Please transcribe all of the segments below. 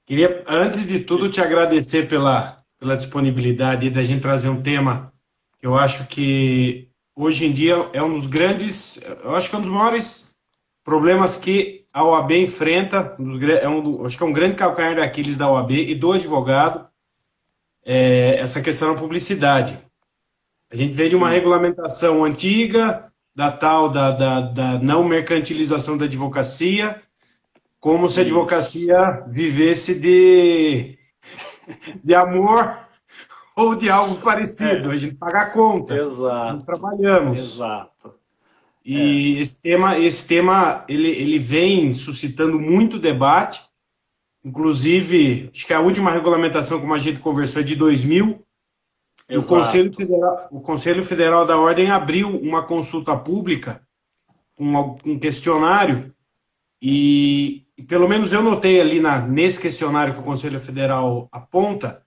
Queria, antes de tudo, te agradecer pela disponibilidade da gente trazer um tema que eu acho que hoje em dia é um dos grandes, eu acho que é um dos maiores problemas que a OAB enfrenta, acho que é um grande calcanhar de Aquiles da OAB e do advogado, essa questão da publicidade. A gente veio de uma Sim. regulamentação antiga, da tal da não mercantilização da advocacia, como se a Isso. advocacia vivesse de amor ou de algo parecido. É, A gente paga a conta, nós exato, trabalhamos. exato. É, E esse tema ele vem suscitando muito debate. Inclusive, acho que a última regulamentação, como a gente conversou, é de 2000, e exato. O Conselho Federal da Ordem abriu uma consulta pública, um questionário, e pelo menos eu notei ali nesse questionário que o Conselho Federal aponta,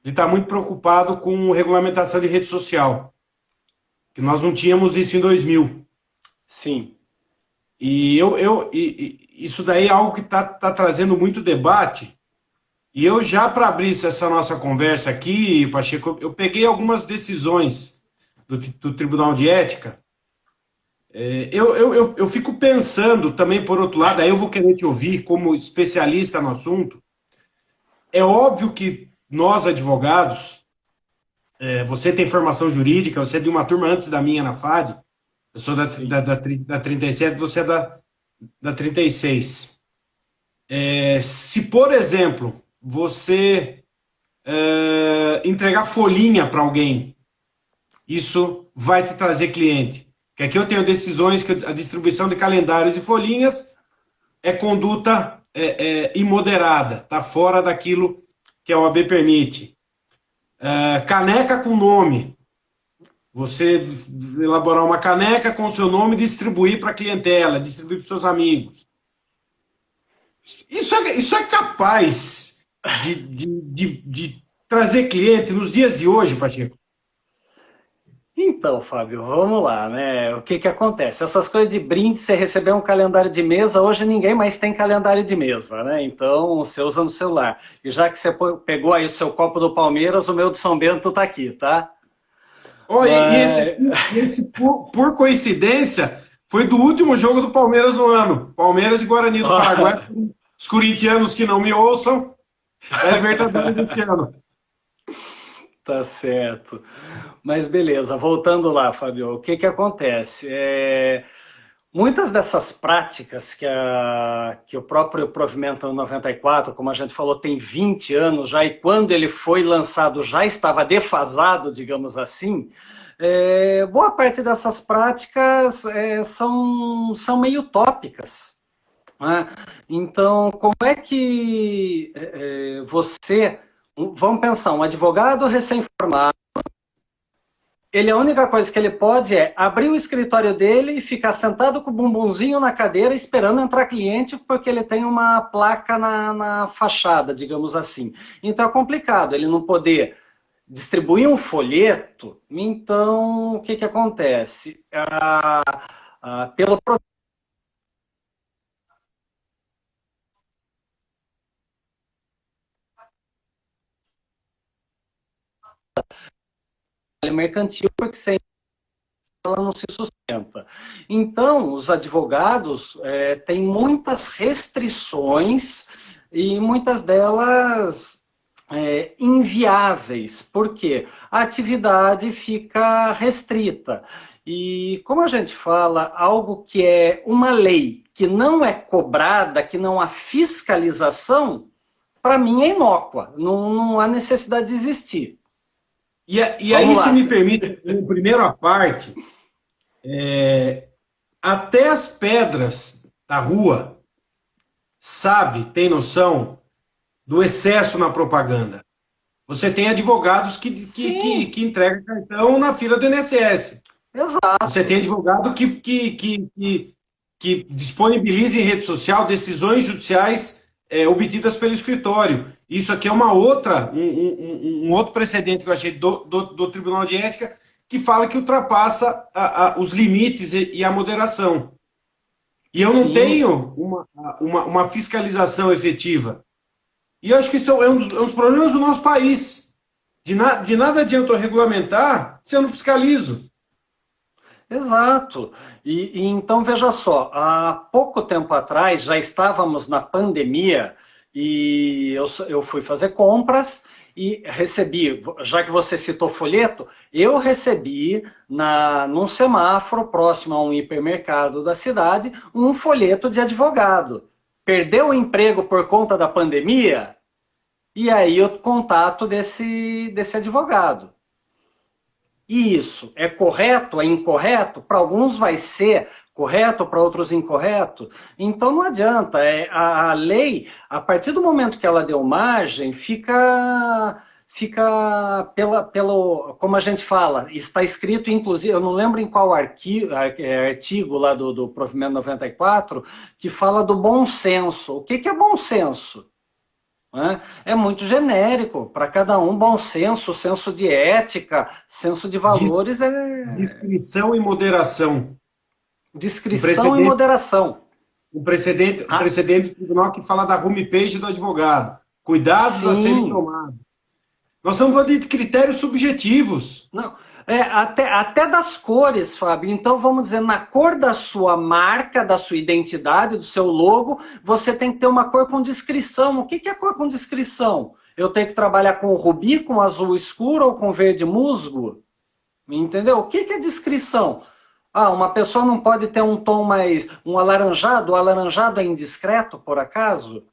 ele está muito preocupado com regulamentação de rede social, que nós não tínhamos isso em 2000. Sim. Isso daí é algo que está trazendo muito debate. E eu já, para abrir essa nossa conversa aqui, Pacheco, eu peguei algumas decisões do Tribunal de Ética. Eu fico pensando também, por outro lado, aí eu vou querer te ouvir como especialista no assunto. É óbvio que nós, advogados, você tem formação jurídica, você é de uma turma antes da minha na FAD, eu sou Sim. da 37, você é da 36. Se, por exemplo, você entregar folhinha para alguém, isso vai te trazer cliente. Porque aqui eu tenho decisões que a distribuição de calendários e folhinhas é conduta imoderada, está fora daquilo que a OAB permite. Caneca com nome. Você elaborar uma caneca com o seu nome e distribuir para a clientela, distribuir para os seus amigos. Isso é capaz de trazer cliente nos dias de hoje, Pacheco? Então, Fábio, vamos lá, né? O que que acontece? Essas coisas de brinde, você receber um calendário de mesa, hoje ninguém mais tem calendário de mesa, né? Então, você usa no celular. E já que você pegou aí o seu copo do Palmeiras, o meu do São Bento tá aqui, tá? Oh, Mas, esse por coincidência, foi do último jogo do Palmeiras no ano. Palmeiras e Guarani do Paraguai. Os corintianos que não me ouçam, é Libertadores esse ano. tá certo. Mas beleza, voltando lá, Fábio, o que que acontece? Muitas dessas práticas que o próprio Provimento 94, como a gente falou, tem 20 anos já, e quando ele foi lançado já estava defasado, digamos assim, boa parte dessas práticas são meio tópicas. Né? Então, como é que você... Vamos pensar, um advogado recém-formado, a única coisa que ele pode é abrir o escritório dele e ficar sentado com o bumbumzinho na cadeira esperando entrar cliente porque ele tem uma placa na fachada, digamos assim. Então é complicado ele não poder distribuir um folheto. Então, o que que acontece? Pelo trabalho mercantil, porque sem ela não se sustenta. Então, os advogados têm muitas restrições e muitas delas inviáveis, porque a atividade fica restrita. E como a gente fala, algo que é uma lei que não é cobrada, que não há fiscalização, para mim é inócua, não há necessidade de existir. E aí, Vamos se lá. me permite, primeiro a parte, até as pedras da rua, sabe, tem noção do excesso na propaganda. Você tem advogados Sim, que entregam cartão na fila do INSS. Você tem exato. advogado que disponibiliza em rede social decisões judiciais obtidas pelo escritório. Isso aqui é um outro precedente que eu achei do Tribunal de Ética, que fala que ultrapassa os limites e a moderação. E eu não Sim, tenho uma fiscalização efetiva. E eu acho que isso é um dos problemas do nosso país. De nada adianta eu regulamentar se eu não fiscalizo. Exato. E então, veja só, há pouco tempo atrás, já estávamos na pandemia, e eu fui fazer compras e recebi, já que você citou folheto, eu recebi num semáforo próximo a um hipermercado da cidade, um folheto de advogado. Perdeu o emprego por conta da pandemia? E aí o contato desse advogado. E isso é correto, é incorreto? Para alguns vai ser correto, para outros incorreto. Então não adianta. A lei, a partir do momento que ela deu margem, fica como a gente fala, está escrito, inclusive, eu não lembro em qual artigo lá do Provimento 94, que fala do bom senso. O que é bom senso? É muito genérico, para cada um, bom senso de ética, senso de valores Discrição e moderação. Discrição e moderação. Um precedente do tribunal que fala da homepage do advogado. Cuidados a serem tomados. Nós estamos falando de critérios subjetivos. Não, até das cores, Fábio. Então, vamos dizer, na cor da sua marca, da sua identidade, do seu logo, você tem que ter uma cor com descrição. O que é cor com descrição? Eu tenho que trabalhar com rubi, com azul escuro ou com verde musgo? Entendeu? O que é descrição? Uma pessoa não pode ter um tom um alaranjado? O alaranjado é indiscreto, por acaso?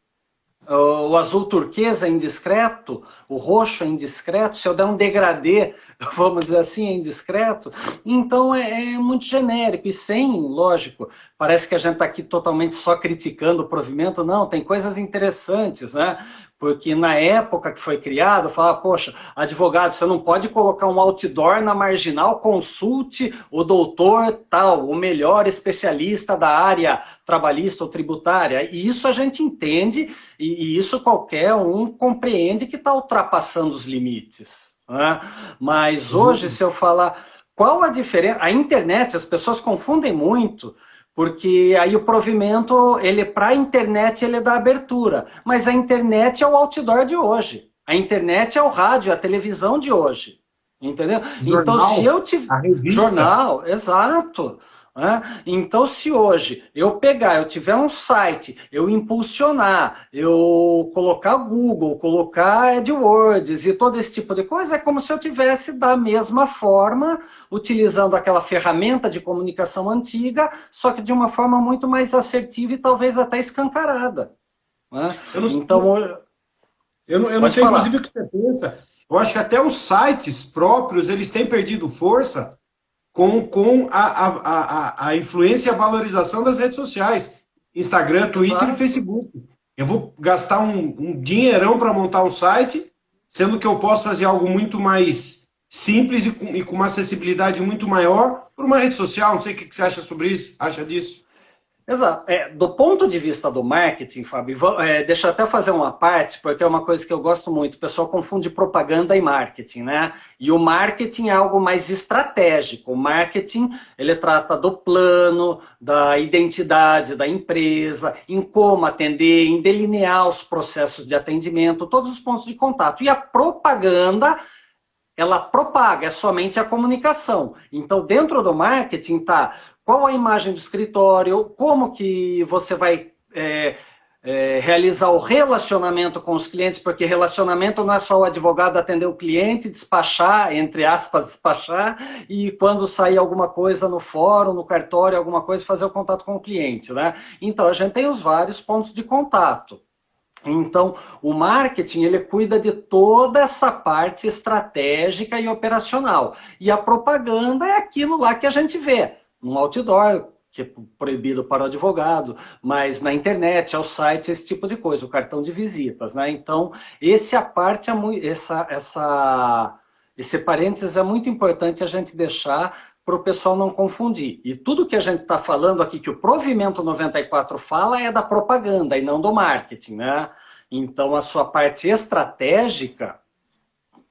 O azul turquesa é indiscreto, o roxo é indiscreto, se eu der um degradê, vamos dizer assim, é indiscreto. Então é muito genérico e lógico, parece que a gente está aqui totalmente só criticando o provimento. Não, tem coisas interessantes, né? Porque na época que foi criado, falava, poxa, advogado, você não pode colocar um outdoor na marginal, consulte o doutor tal, o melhor especialista da área trabalhista ou tributária. E isso a gente entende, e isso qualquer um compreende que está ultrapassando os limites. Né? Mas hoje, se eu falar qual a diferença, a internet, as pessoas confundem muito, porque aí o provimento, para a internet, ele dá abertura. Mas a internet é o outdoor de hoje. A internet é o rádio, a televisão de hoje. Entendeu? Jornal, então, se eu tiver. A revista. Jornal, exato. Então, se hoje eu tiver um site, eu impulsionar, eu colocar Google, colocar AdWords e todo esse tipo de coisa, é como se eu tivesse da mesma forma, utilizando aquela ferramenta de comunicação antiga, só que de uma forma muito mais assertiva e talvez até escancarada. Eu não sei, inclusive, o que você pensa. Eu acho que até os sites próprios, eles têm perdido força com a influência e a valorização das redes sociais. Instagram, Twitter e Facebook. Eu vou gastar um dinheirão para montar um site, sendo que eu posso fazer algo muito mais simples e com uma acessibilidade muito maior por uma rede social. Não sei o que você acha sobre isso, acha disso. Exato. Do ponto de vista do marketing, Fábio, deixa eu até fazer uma parte, porque é uma coisa que eu gosto muito. O pessoal confunde propaganda e marketing, né? E o marketing é algo mais estratégico. O marketing, ele trata do plano, da identidade da empresa, em como atender, em delinear os processos de atendimento, todos os pontos de contato. E a propaganda, ela propaga, é somente a comunicação. Então, dentro do marketing está qual a imagem do escritório, como que você vai realizar o relacionamento com os clientes, porque relacionamento não é só o advogado atender o cliente, despachar, entre aspas, despachar, e quando sair alguma coisa no fórum, no cartório, alguma coisa, fazer o contato com o cliente, né? Então, a gente tem os vários pontos de contato. Então, o marketing, ele cuida de toda essa parte estratégica e operacional. E a propaganda é aquilo lá que a gente vê. Um outdoor, que é proibido para o advogado, mas na internet, ao site, esse tipo de coisa, o cartão de visitas, né? Então, esse parênteses é muito importante a gente deixar para o pessoal não confundir. E tudo que a gente está falando aqui, que o Provimento 94 fala, é da propaganda e não do marketing, né? Então, a sua parte estratégica,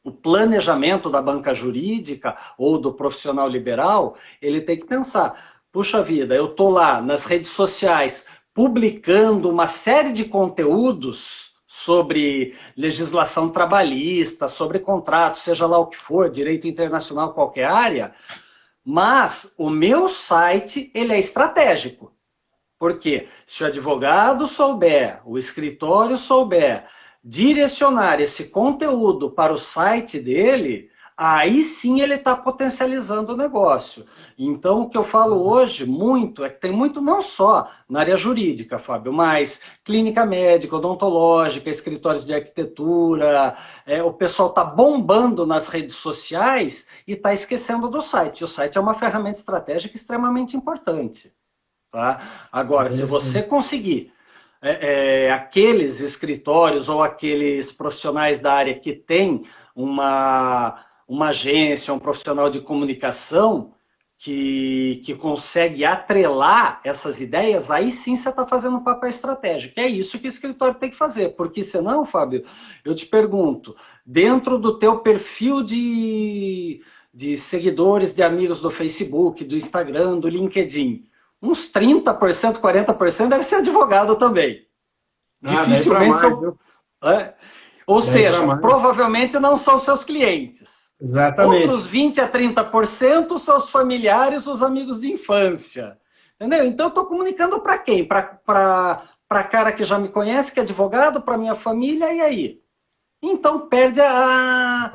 o planejamento da banca jurídica ou do profissional liberal, ele tem que pensar, puxa vida, eu estou lá nas redes sociais publicando uma série de conteúdos sobre legislação trabalhista, sobre contrato, seja lá o que for, direito internacional, qualquer área, mas o meu site, ele é estratégico. Porque se o advogado souber, o escritório souber direcionar esse conteúdo para o site dele, aí sim ele está potencializando o negócio. Então, o que eu falo hoje muito é que tem muito não só na área jurídica, Fábio, mas clínica médica, odontológica, escritórios de arquitetura, o pessoal está bombando nas redes sociais e está esquecendo do site. E o site é uma ferramenta estratégica extremamente importante. Tá? Agora, se você conseguir aqueles escritórios ou aqueles profissionais da área que têm uma agência, um profissional de comunicação que consegue atrelar essas ideias, aí sim você está fazendo um papel estratégico. É isso que o escritório tem que fazer, porque senão, Fábio, eu te pergunto, dentro do teu perfil de seguidores, de amigos do Facebook, do Instagram, do LinkedIn, uns 30%, 40% deve ser advogado também. Dificilmente são... Ou seja, provavelmente não são seus clientes. Exatamente. Outros 20% a 30% são os familiares, os amigos de infância. Entendeu? Então eu estou comunicando para quem? Para cara que já me conhece, que é advogado, para minha família, e aí? Então perde a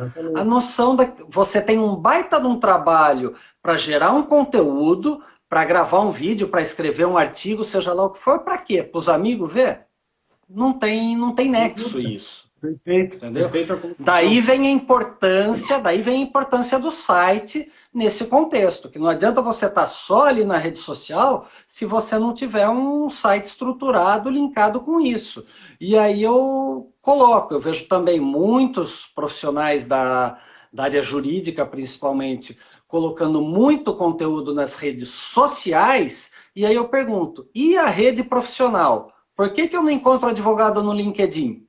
noção da... Você tem um baita de um trabalho para gerar um conteúdo, para gravar um vídeo, para escrever um artigo, seja lá o que for, para quê? Para os amigos ver? Não tem nexo isso. Perfeito. Entendeu? Perfeito. Daí vem a importância do site nesse contexto, que não adianta você estar só ali na rede social se você não tiver um site estruturado linkado com isso. E aí eu vejo também muitos profissionais da área jurídica, principalmente, colocando muito conteúdo nas redes sociais, e aí eu pergunto, e a rede profissional? Por que eu não encontro advogado no LinkedIn?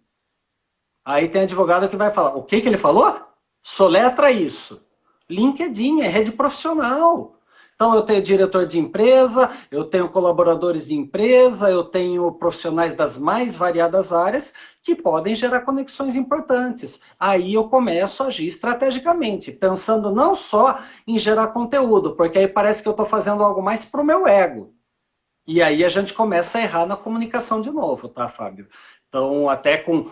Aí tem advogado que vai falar, o que ele falou? Soletra isso. LinkedIn é rede profissional. Então eu tenho diretor de empresa, eu tenho colaboradores de empresa, eu tenho profissionais das mais variadas áreas que podem gerar conexões importantes. Aí eu começo a agir estrategicamente, pensando não só em gerar conteúdo, porque aí parece que eu estou fazendo algo mais para o meu ego. E aí a gente começa a errar na comunicação de novo, tá, Fábio? Então, até com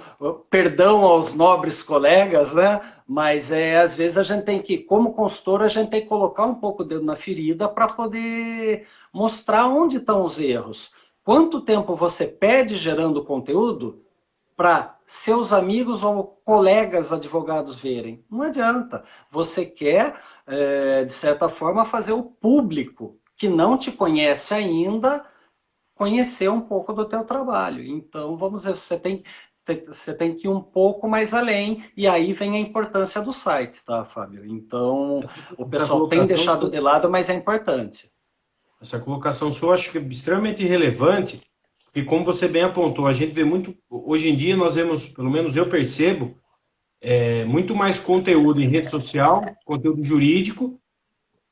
perdão aos nobres colegas, né? Mas às vezes a gente tem que, como consultor, a gente tem que colocar um pouco o dedo na ferida para poder mostrar onde estão os erros. Quanto tempo você perde gerando conteúdo para seus amigos ou colegas advogados verem? Não adianta. Você quer, de certa forma, fazer o público que não te conhece ainda conhecer um pouco do teu trabalho. Então, vamos dizer, você tem que ir um pouco mais além, e aí vem a importância do site, tá, Fábio? Então, o pessoal tem deixado de lado, mas é importante. Essa colocação sua eu acho que é extremamente relevante, porque como você bem apontou, a gente vê muito, hoje em dia nós vemos, pelo menos eu percebo, muito mais conteúdo em rede social, conteúdo jurídico,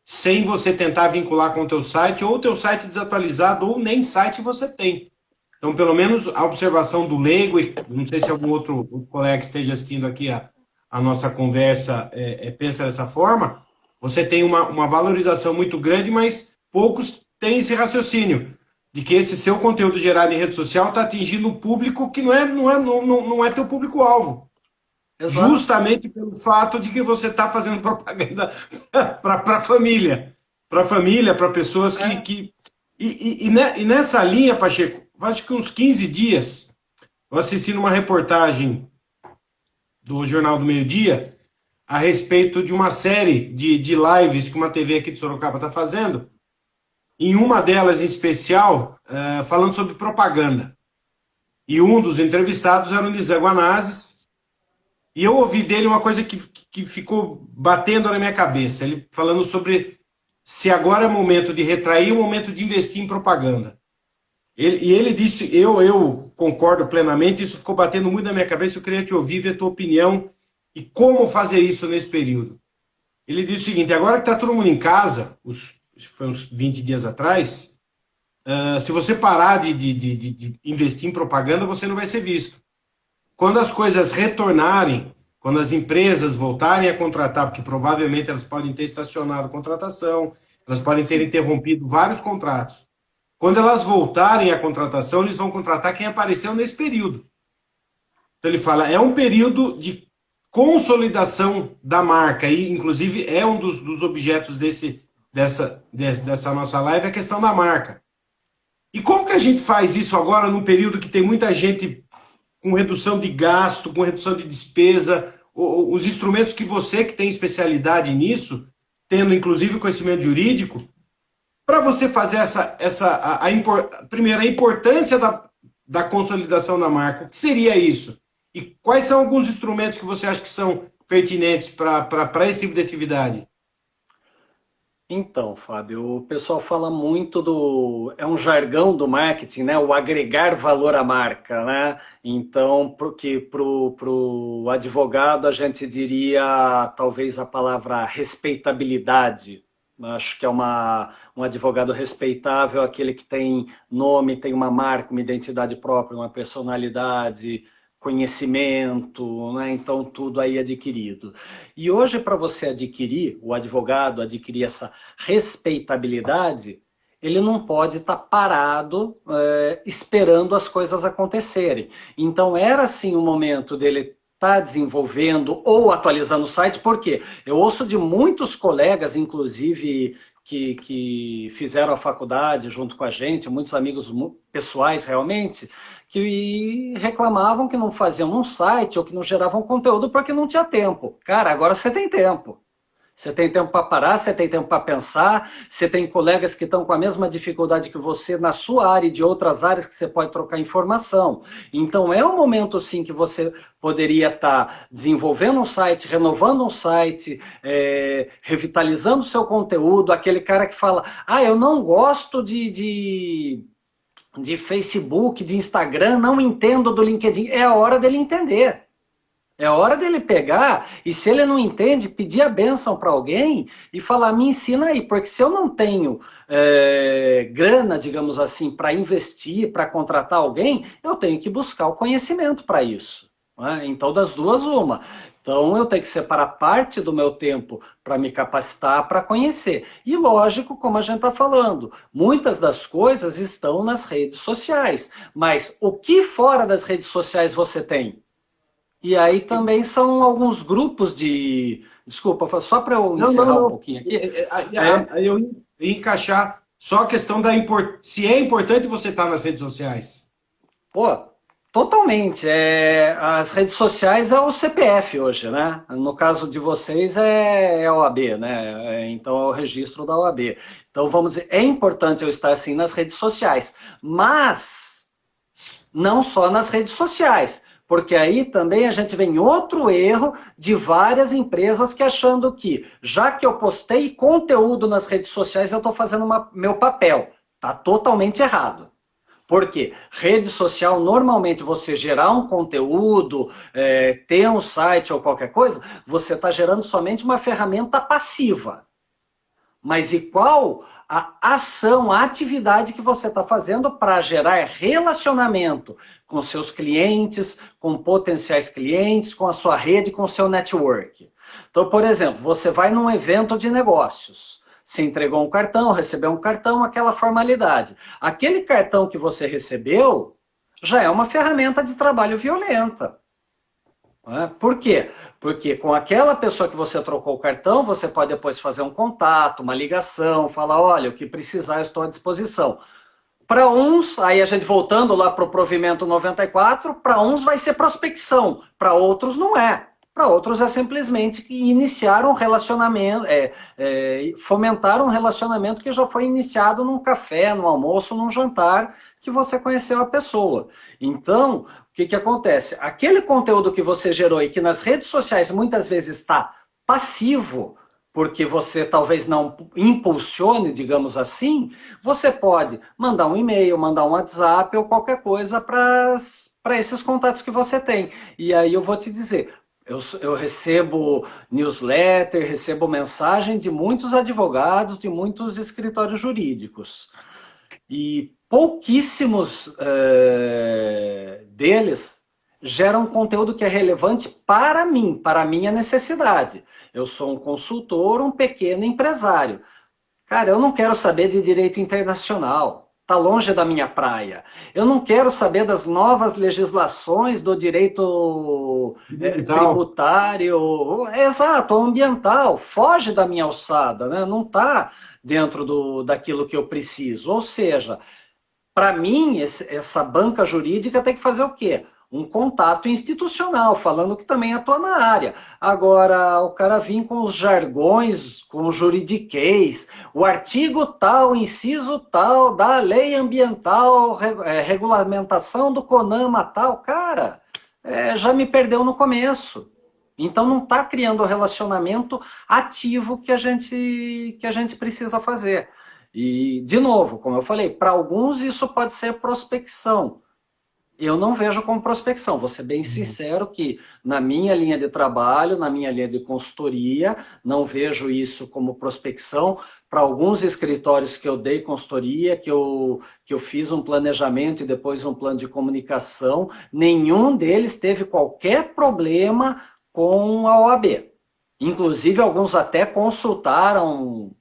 sem você tentar vincular com o teu site, ou o teu site desatualizado, ou nem site você tem. Então, pelo menos a observação do leigo, e não sei se algum outro colega que esteja assistindo aqui a nossa conversa pensa dessa forma, você tem uma valorização muito grande, mas poucos têm esse raciocínio, de que esse seu conteúdo gerado em rede social está atingindo um público que não é teu público-alvo. Exato. Justamente pelo fato de que você está fazendo propaganda para a família. Para a família, para pessoas que... E nessa linha, Pacheco, acho que uns 15 dias, eu assisti numa reportagem do Jornal do Meio-Dia a respeito de uma série de lives que uma TV aqui de Sorocaba está fazendo, em uma delas em especial, falando sobre propaganda. E um dos entrevistados era o Nizam Guanazes, e eu ouvi dele uma coisa que ficou batendo na minha cabeça, ele falando sobre se agora é momento de retrair ou momento de investir em propaganda. Ele disse, eu concordo plenamente, isso ficou batendo muito na minha cabeça, eu queria te ouvir, ver a tua opinião e como fazer isso nesse período. Ele disse o seguinte, agora que está todo mundo em casa, foi uns 20 dias atrás, se você parar de investir em propaganda, você não vai ser visto. quando as coisas retornarem, quando as empresas voltarem a contratar, porque provavelmente elas podem ter estacionado a contratação, elas podem ter interrompido vários contratos. Quando elas voltarem à contratação, eles vão contratar quem apareceu nesse período. Então ele fala, é um período de consolidação da marca, e inclusive é um dos objetos dessa nossa live, a questão da marca. E como que a gente faz isso agora num período que tem muita gente com redução de gasto, com redução de despesa, os instrumentos que você que tem especialidade nisso, tendo inclusive conhecimento jurídico, para você fazer primeiro, a importância da consolidação da marca, o que seria isso? E quais são alguns instrumentos que você acha que são pertinentes para esse tipo de atividade? Então, Fábio, o pessoal fala muito é um jargão do marketing, né? O agregar valor à marca, né? Então, porque para o advogado a gente diria talvez a palavra respeitabilidade. Acho que é um advogado respeitável, aquele que tem nome, tem uma marca, uma identidade própria, uma personalidade, conhecimento, né? Então tudo aí adquirido. E hoje, para você adquirir, o advogado adquirir essa respeitabilidade, ele não pode estar parado esperando as coisas acontecerem. Então era sim o momento dele estar desenvolvendo ou atualizando o site, porque eu ouço de muitos colegas, inclusive que fizeram a faculdade junto com a gente, muitos amigos pessoais realmente, que reclamavam que não faziam um site ou que não geravam conteúdo porque não tinha tempo. Cara, agora você tem tempo. Você tem tempo para parar, você tem tempo para pensar, você tem colegas que estão com a mesma dificuldade que você na sua área e de outras áreas que você pode trocar informação. Então é um momento sim que você poderia estar desenvolvendo um site, renovando um site, revitalizando o seu conteúdo, aquele cara que fala, eu não gosto de Facebook, de Instagram, não entendo do LinkedIn. É a hora dele entender. É a hora dele pegar e, se ele não entende, pedir a bênção para alguém e falar, me ensina aí, porque se eu não tenho grana, digamos assim, para investir, para contratar alguém, eu tenho que buscar o conhecimento para isso. Né? Então, das duas, uma. Então, eu tenho que separar parte do meu tempo para me capacitar, para conhecer. E, lógico, como a gente está falando, muitas das coisas estão nas redes sociais. Mas o que fora das redes sociais você tem? E aí também são alguns grupos de... Desculpa, só para eu encerrar um pouquinho aqui. Eu ia encaixar só a questão se é importante você estar nas redes sociais. Pô, totalmente. As redes sociais é o CPF hoje, né? No caso de vocês é a OAB, né? Então é o registro da OAB. Então vamos dizer, é importante eu estar assim nas redes sociais, mas não só nas redes sociais. Porque aí também a gente vê em outro erro de várias empresas que achando que, já que eu postei conteúdo nas redes sociais, eu estou fazendo meu papel. Está totalmente errado. Por quê? Rede social, normalmente você gerar um conteúdo, ter um site ou qualquer coisa, você está gerando somente uma ferramenta passiva. Mas e qual a ação, a atividade que você está fazendo para gerar relacionamento com seus clientes, com potenciais clientes, com a sua rede, com o seu network. Então, por exemplo, você vai num evento de negócios, você entregou um cartão, recebeu um cartão, aquela formalidade. Aquele cartão que você recebeu já é uma ferramenta de trabalho violenta. Por quê? Porque com aquela pessoa que você trocou o cartão, você pode depois fazer um contato, uma ligação, falar, olha, o que precisar eu estou à disposição. Para uns, aí a gente voltando lá para o provimento 94, para uns vai ser prospecção, para outros não é. Para outros é simplesmente iniciar um relacionamento, fomentar um relacionamento que já foi iniciado num café, num almoço, num jantar, que você conheceu a pessoa. Então, o que acontece? Aquele conteúdo que você gerou e que nas redes sociais muitas vezes está passivo, porque você talvez não impulsione, digamos assim, você pode mandar um e-mail, mandar um WhatsApp ou qualquer coisa para esses contatos que você tem. E aí eu vou te dizer, eu recebo newsletter, recebo mensagem de muitos advogados, de muitos escritórios jurídicos. E pouquíssimos deles gera um conteúdo que é relevante para mim, para a minha necessidade. Eu sou um consultor, um pequeno empresário. Cara, eu não quero saber de direito internacional. Está longe da minha praia. Eu não quero saber das novas legislações do direito tributário, exato, ambiental. Foge da minha alçada, né? Não está dentro daquilo que eu preciso. Ou seja, para mim, essa banca jurídica tem que fazer o quê? Um contato institucional, falando que também atua na área. Agora, o cara vir com os jargões, com o juridiquês, o artigo tal, inciso tal, da lei ambiental, regulamentação do CONAMA tal, cara, já me perdeu no começo. Então não está criando o relacionamento ativo que a gente precisa fazer. E, de novo, como eu falei, para alguns isso pode ser prospecção. Eu não vejo como prospecção, vou ser bem sincero que na minha linha de trabalho, na minha linha de consultoria, não vejo isso como prospecção. Para alguns escritórios que eu dei consultoria, que eu fiz um planejamento e depois um plano de comunicação, nenhum deles teve qualquer problema com a OAB. Inclusive, alguns até consultaram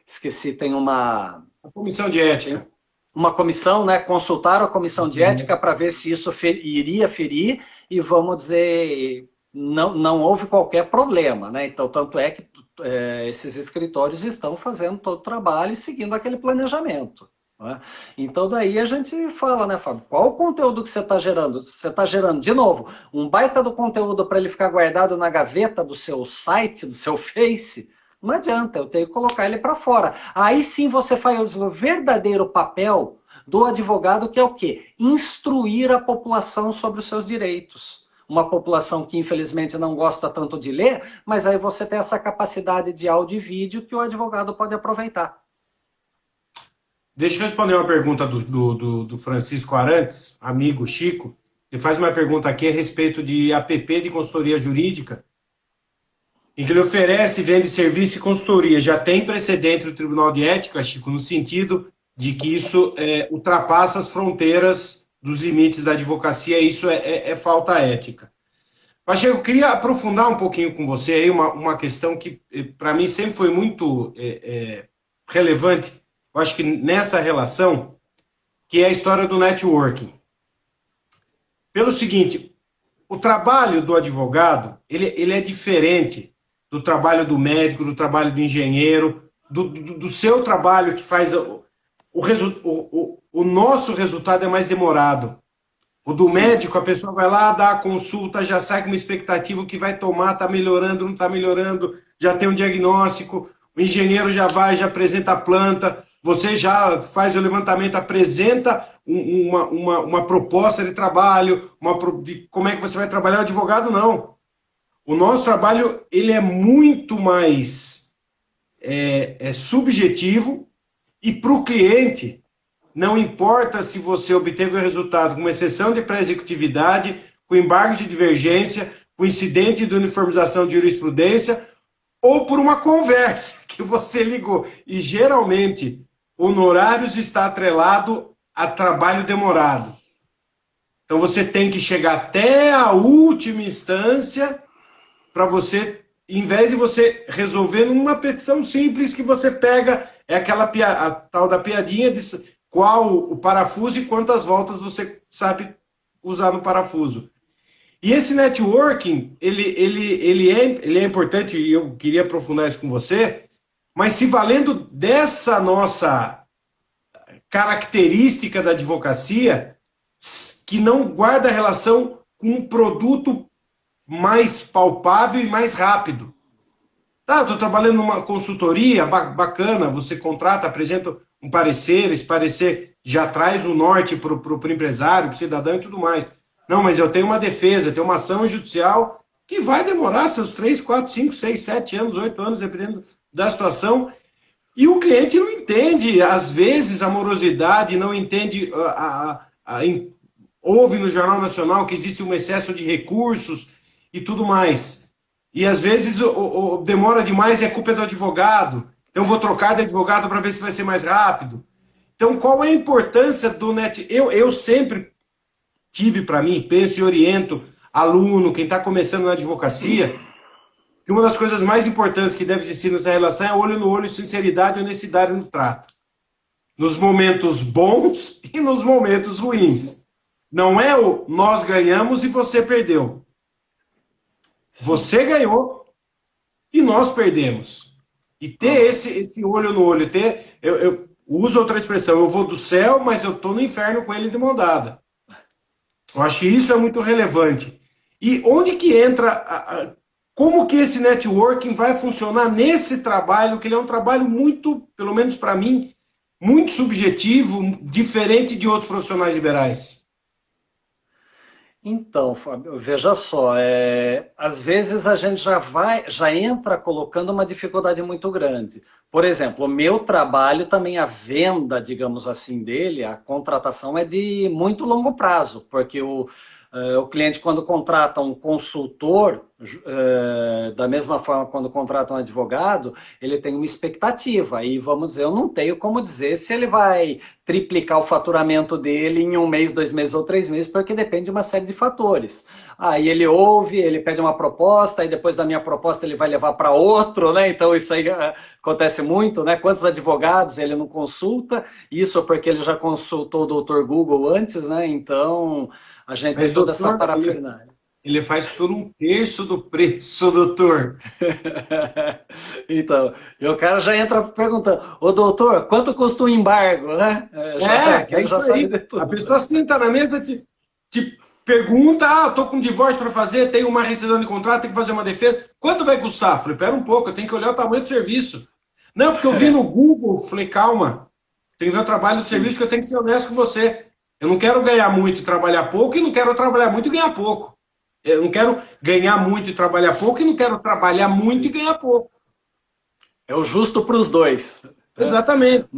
esqueci, tem uma... A comissão de ética. Uma comissão, né? Consultaram a comissão de ética para ver se isso iria ferir e, vamos dizer, não houve qualquer problema, né? Então, tanto é que esses escritórios estão fazendo todo o trabalho e seguindo aquele planejamento. Né? Então, daí a gente fala, né, Fábio? Qual o conteúdo que você está gerando? Você está gerando, de novo, um baita do conteúdo para ele ficar guardado na gaveta do seu site, do seu Face? Não adianta, eu tenho que colocar ele para fora. Aí sim você faz o verdadeiro papel do advogado, que é o quê? Instruir a população sobre os seus direitos. Uma população que infelizmente não gosta tanto de ler, mas aí você tem essa capacidade de áudio e vídeo que o advogado pode aproveitar. Deixa eu responder uma pergunta do Francisco Arantes, amigo Chico. Ele faz uma pergunta aqui a respeito de APP de consultoria jurídica, em que ele oferece e vende serviço e consultoria. Já tem precedente do Tribunal de Ética, Chico, no sentido de que isso ultrapassa as fronteiras dos limites da advocacia, e isso é falta ética. Pacheco, eu queria aprofundar um pouquinho com você aí uma questão que, para mim, sempre foi muito relevante, eu acho que nessa relação, que é a história do networking. Pelo seguinte, o trabalho do advogado, ele é diferente do trabalho do médico, do trabalho do engenheiro, do seu trabalho que faz... O nosso resultado é mais demorado. O do médico, a pessoa vai lá, dá a consulta, já sai com uma expectativa que vai tomar, está melhorando, não está melhorando, já tem um diagnóstico, o engenheiro já vai, já apresenta a planta, você já faz o levantamento, apresenta uma proposta de trabalho, de como é que você vai trabalhar. O advogado, não. O nosso trabalho, ele é muito mais subjetivo, e para o cliente, não importa se você obteve o resultado com uma exceção de pré-executividade, com embargo de divergência, com incidente de uniformização de jurisprudência, ou por uma conversa que você ligou. E geralmente, honorários está atrelado a trabalho demorado. Então você tem que chegar até a última instância para você, em vez de você resolver numa petição simples que você pega, a tal da piadinha de qual o parafuso e quantas voltas você sabe usar no parafuso. E esse networking, ele é importante, e eu queria aprofundar isso com você, mas se valendo dessa nossa característica da advocacia, que não guarda relação com um produto mais palpável e mais rápido. Tá, estou trabalhando numa consultoria bacana, você contrata, apresenta um parecer, esse parecer já traz o norte para o empresário, para o cidadão e tudo mais. Não, mas eu tenho uma defesa, eu tenho uma ação judicial que vai demorar seus 3, 4, 5, 6, 7 anos, 8 anos, dependendo da situação. E o cliente não entende, às vezes, a morosidade, não entende, ouve no Jornal Nacional que existe um excesso de recursos e tudo mais. E às vezes demora demais e a culpa é do advogado. Então eu vou trocar de advogado para ver se vai ser mais rápido. Então qual é a importância do net? Eu sempre tive para mim, penso e oriento aluno, quem está começando na advocacia, que uma das coisas mais importantes que deve existir nessa relação é olho no olho, sinceridade e honestidade no trato. Nos momentos bons e nos momentos ruins. Não é o nós ganhamos e você perdeu. Você ganhou e nós perdemos. E ter esse olho no olho, eu uso outra expressão, eu vou do céu, mas eu estou no inferno com ele de mão dada. Eu acho que isso é muito relevante. E onde que entra, como que esse networking vai funcionar nesse trabalho, que ele é um trabalho muito, pelo menos para mim, muito subjetivo, diferente de outros profissionais liberais? Então, Fábio, veja só, às vezes a gente já entra colocando uma dificuldade muito grande. Por exemplo, o meu trabalho também, a venda, digamos assim, dele, a contratação é de muito longo prazo, porque o cliente, quando contrata um consultor, da mesma forma quando contrata um advogado, ele tem uma expectativa. E vamos dizer, eu não tenho como dizer se ele vai triplicar o faturamento dele em 1 mês, 2 meses ou 3 meses, porque depende de uma série de fatores. Aí ele ouve, ele pede uma proposta, e depois da minha proposta ele vai levar para outro, né? Então isso aí acontece muito, né? Quantos advogados ele não consulta? Isso porque ele já consultou o Dr. Google antes, né? Então a gente tem toda essa parafernália. Ele faz por 1/3 do preço, doutor. Então, e o cara já entra perguntando, ô doutor, quanto custa o embargo, né? É isso aí. A pessoa senta na mesa, te pergunta, tô com um divórcio para fazer, tenho uma rescisão de contrato, tenho que fazer uma defesa. Quanto vai custar? Falei, pera um pouco, eu tenho que olhar o tamanho do serviço. Não, porque eu vi no Google. Falei, calma, tem que ver o trabalho do serviço, que eu tenho que ser honesto com você. Eu não quero ganhar muito e trabalhar pouco, e não quero trabalhar muito e ganhar pouco. Eu não quero ganhar muito e trabalhar pouco, e não quero trabalhar muito e ganhar pouco. É o justo para os dois. Exatamente.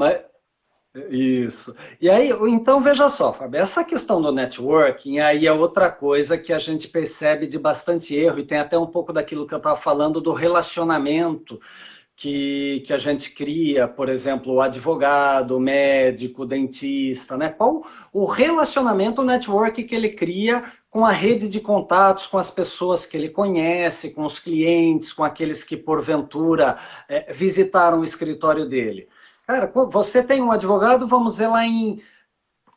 Isso. E aí, então veja só, Fábio, essa questão do networking aí é outra coisa que a gente percebe de bastante erro, e tem até um pouco daquilo que eu estava falando do relacionamento que a gente cria, por exemplo, o advogado, o médico, o dentista, né? Qual o relacionamento, o network que ele cria com a rede de contatos, com as pessoas que ele conhece, com os clientes, com aqueles que porventura visitaram o escritório dele. Cara, você tem um advogado, vamos dizer lá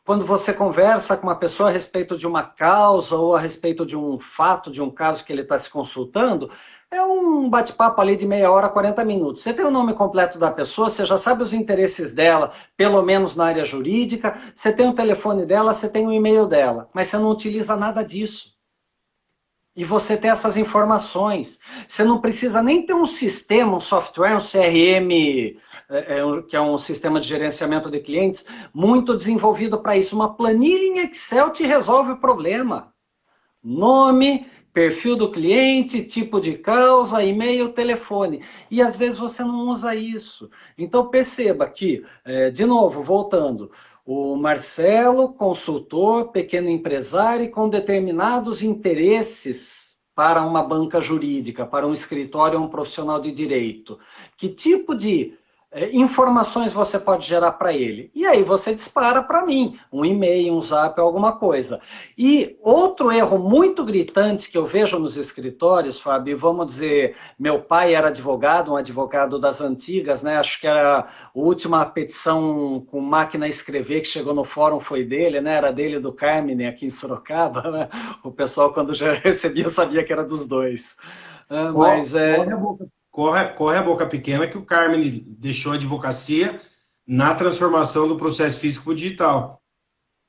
quando você conversa com uma pessoa a respeito de uma causa ou a respeito de um fato, de um caso que ele está se consultando, é um bate-papo ali de meia hora, 40 minutos. Você tem o nome completo da pessoa, você já sabe os interesses dela, pelo menos na área jurídica, você tem o telefone dela, você tem o e-mail dela, mas você não utiliza nada disso. E você tem essas informações. Você não precisa nem ter um sistema, um software, um CRM, que é um sistema de gerenciamento de clientes, muito desenvolvido para isso. Uma planilha em Excel te resolve o problema. Nome, perfil do cliente, tipo de causa, e-mail, telefone. E às vezes você não usa isso. Então perceba que, de novo, voltando, o Marcelo, consultor, pequeno empresário com determinados interesses para uma banca jurídica, para um escritório ou um profissional de direito. Que tipo de informações você pode gerar para ele? E aí você dispara para mim, um e-mail, um zap, alguma coisa. E outro erro muito gritante que eu vejo nos escritórios, Fábio, vamos dizer, meu pai era advogado, um advogado das antigas, né? Acho que era a última petição com máquina a escrever que chegou no fórum foi dele, né? Era dele e do Carmine aqui em Sorocaba, né? O pessoal quando já recebia sabia que era dos dois. Mas Corre a boca pequena que o Carmen deixou a advocacia na transformação do processo físico para o digital.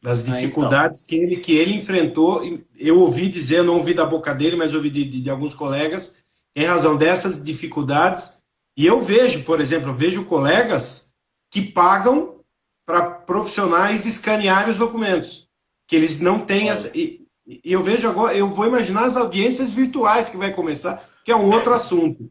Das dificuldades então. que ele enfrentou. Eu ouvi dizer, não ouvi da boca dele, mas ouvi de alguns colegas, em razão dessas dificuldades. E eu vejo, por exemplo, colegas que pagam para profissionais escanearem os documentos. Que eles não têm essa... E eu vejo agora, eu vou imaginar as audiências virtuais que vai começar, que é um outro assunto.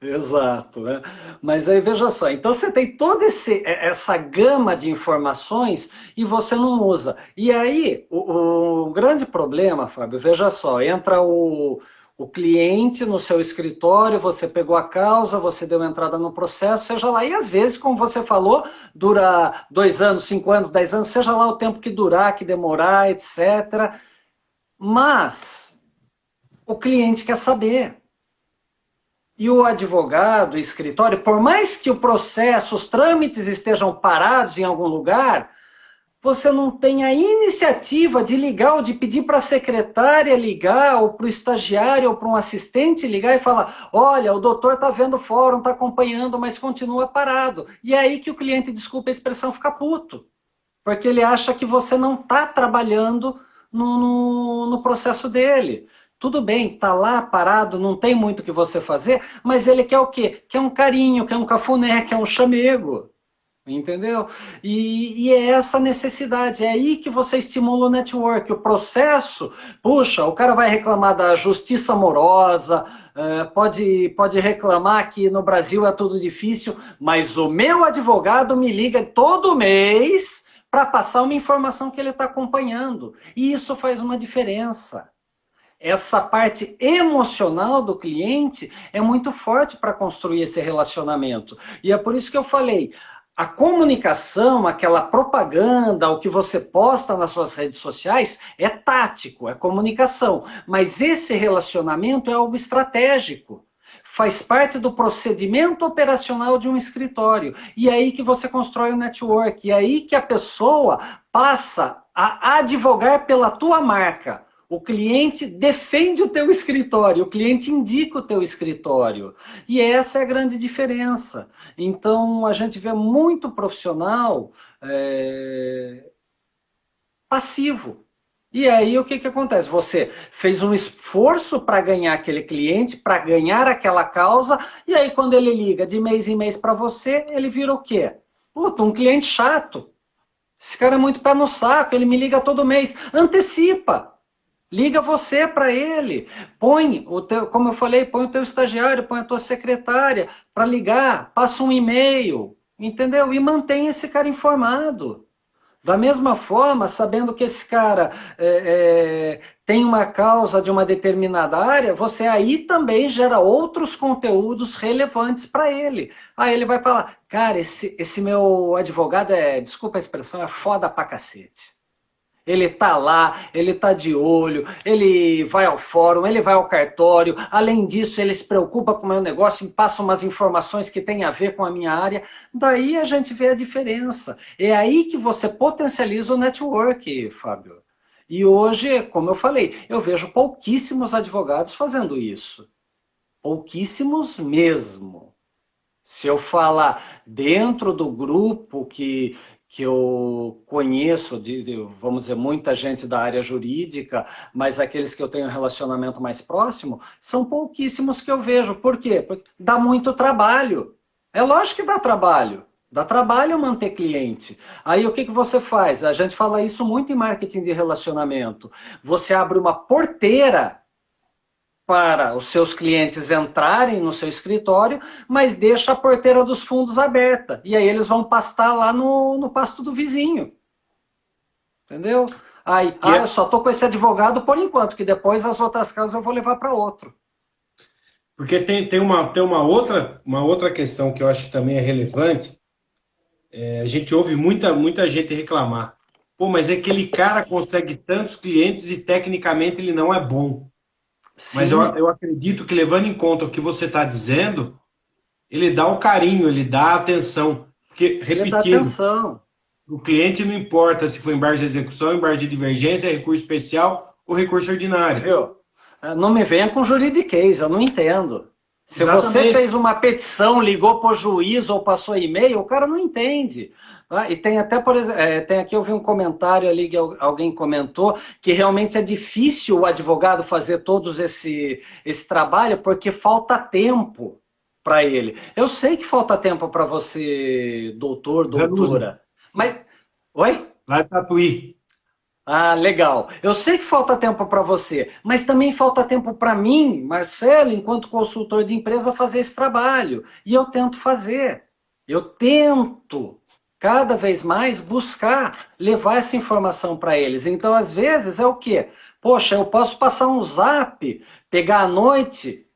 Exato, né? Mas aí veja só, então você tem toda essa gama de informações e você não usa. E aí o grande problema, Fábio, veja só, entra o O cliente no seu escritório, você pegou a causa, você deu entrada no processo, seja lá. E às vezes, como você falou, dura 2 anos, 5 anos, 10 anos, seja lá o tempo que durar, que demorar, etc. Mas o cliente quer saber. E o advogado, o escritório, por mais que o processo, os trâmites estejam parados em algum lugar, você não tem a iniciativa de ligar ou de pedir para a secretária ligar, ou para o estagiário ou para um assistente ligar e falar, olha, o doutor está vendo o fórum, está acompanhando, mas continua parado. E é aí que o cliente, desculpa a expressão, fica puto. Porque ele acha que você não está trabalhando no processo dele. Tudo bem, está lá parado, não tem muito o que você fazer, mas ele quer o quê? Quer um carinho, quer um cafuné, quer um chamego. Entendeu? E é essa necessidade, é aí que você estimula o network, o processo, puxa, o cara vai reclamar da justiça amorosa, pode reclamar que no Brasil é tudo difícil, mas o meu advogado me liga todo mês para passar uma informação que ele está acompanhando, e isso faz uma diferença. Essa parte emocional do cliente é muito forte para construir esse relacionamento, e é por isso que eu falei, a comunicação, aquela propaganda, o que você posta nas suas redes sociais é tático, é comunicação. Mas esse relacionamento é algo estratégico. Faz parte do procedimento operacional de um escritório. E é aí que você constrói o network. E é aí que a pessoa passa a advogar pela tua marca. O cliente defende o teu escritório, o cliente indica o teu escritório. E essa é a grande diferença. Então, a gente vê muito profissional passivo. E aí, o que acontece? Você fez um esforço para ganhar aquele cliente, para ganhar aquela causa, e aí, quando ele liga de mês em mês para você, ele vira o quê? Puta, um cliente chato. Esse cara é muito pé no saco, ele me liga todo mês. Antecipa. Liga você para ele, põe o teu, como eu falei, põe o teu estagiário, põe a tua secretária para ligar, passa um e-mail, entendeu? E mantém esse cara informado. Da mesma forma, sabendo que esse cara tem uma causa de uma determinada área, você aí também gera outros conteúdos relevantes para ele. Aí ele vai falar, cara, esse meu advogado desculpa a expressão, é foda pra cacete. Ele está lá, ele está de olho, ele vai ao fórum, ele vai ao cartório. Além disso, ele se preocupa com o meu negócio e passa umas informações que têm a ver com a minha área. Daí a gente vê a diferença. É aí que você potencializa o network, Fábio. E hoje, como eu falei, eu vejo pouquíssimos advogados fazendo isso. Pouquíssimos mesmo. Se eu falar dentro do grupo que eu conheço, vamos dizer, muita gente da área jurídica, mas aqueles que eu tenho um relacionamento mais próximo, são pouquíssimos que eu vejo. Por quê? Porque dá muito trabalho. É lógico que dá trabalho. Dá trabalho manter cliente. Aí o que você faz? A gente fala isso muito em marketing de relacionamento. Você abre uma porteira para os seus clientes entrarem no seu escritório, mas deixa a porteira dos fundos aberta. E aí eles vão pastar lá no pasto do vizinho. Entendeu? Aí, eu só estou com esse advogado por enquanto, que depois as outras causas eu vou levar para outro. Porque tem uma outra questão que eu acho que também é relevante. A gente ouve muita gente reclamar. Pô, mas aquele cara consegue tantos clientes e tecnicamente ele não é bom. Sim. Mas eu acredito que, levando em conta o que você está dizendo, ele dá o carinho, ele dá a atenção. Porque, repetindo, o cliente não importa se foi embargo de execução, embargo de divergência, recurso especial ou recurso ordinário. Viu? Não me venha com juridiquês, eu não entendo. Se você fez uma petição, ligou para o juiz ou passou e-mail, o cara não entende. E tem até, por exemplo, tem aqui, eu vi um comentário ali que alguém comentou que realmente é difícil o advogado fazer todos esse trabalho porque falta tempo para ele. Eu sei que falta tempo para você, doutor, doutora. Mas... Oi? Lá de Tatuí. Ah, legal. Eu sei que falta tempo para você, mas também falta tempo para mim, Marcelo, enquanto consultor de empresa, fazer esse trabalho. E eu tento fazer. Eu tento cada vez mais buscar levar essa informação para eles. Então, às vezes, é o quê? Poxa, eu posso passar um zap, pegar à noite,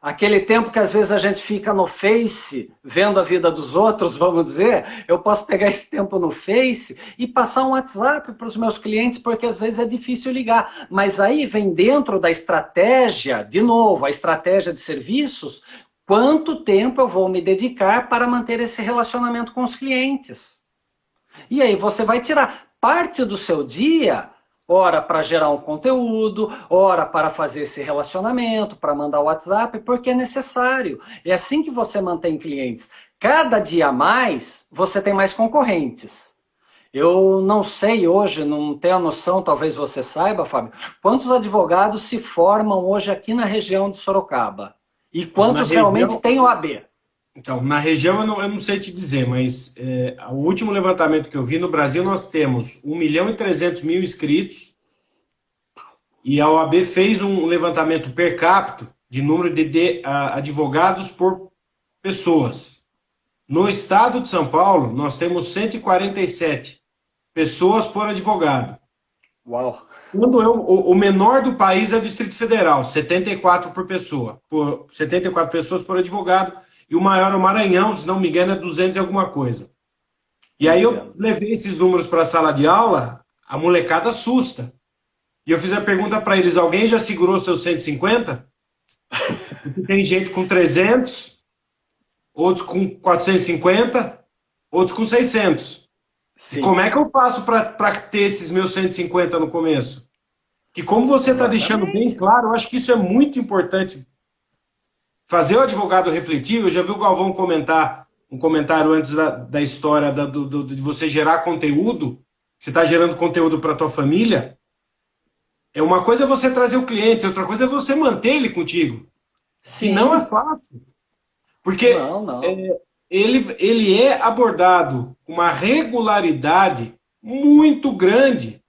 aquele tempo que às vezes a gente fica no Face, vendo a vida dos outros, vamos dizer, eu posso pegar esse tempo no Face e passar um WhatsApp para os meus clientes, porque às vezes é difícil ligar. Mas aí vem dentro da estratégia, de novo, a estratégia de serviços, quanto tempo eu vou me dedicar para manter esse relacionamento com os clientes. E aí você vai tirar parte do seu dia, ora para gerar um conteúdo, ora para fazer esse relacionamento, para mandar o WhatsApp, porque é necessário. É assim que você mantém clientes. Cada dia a mais, você tem mais concorrentes. Eu não sei hoje, não tenho a noção, talvez você saiba, Fábio, quantos advogados se formam hoje aqui na região de Sorocaba? E quantos realmente têm OAB? Então, na região eu não sei te dizer, mas o último levantamento que eu vi no Brasil, nós temos 1.300.000 inscritos e a OAB fez um levantamento per capita de número de advogados por pessoas. No estado de São Paulo, nós temos 147 pessoas por advogado. Uau! Quando o menor do país é o Distrito Federal, 74 por pessoa, 74 pessoas por advogado. E o maior é o Maranhão, se não me engano, é 200 e alguma coisa. E aí eu levei esses números para a sala de aula, a molecada assusta. E eu fiz a pergunta para eles, alguém já segurou seus 150? Tem gente com 300, outros com 450, outros com 600. Sim. E como é que eu faço para ter esses meus 150 no começo? Que como você está deixando bem claro, eu acho que isso é muito importante. Fazer o advogado refletir, eu já vi o Galvão comentar um comentário antes da história de você gerar conteúdo, você está gerando conteúdo para a tua família, uma coisa é você trazer o cliente, outra coisa é você manter ele contigo. Sim. E não é fácil. Porque não. Ele é abordado com uma regularidade muito grande.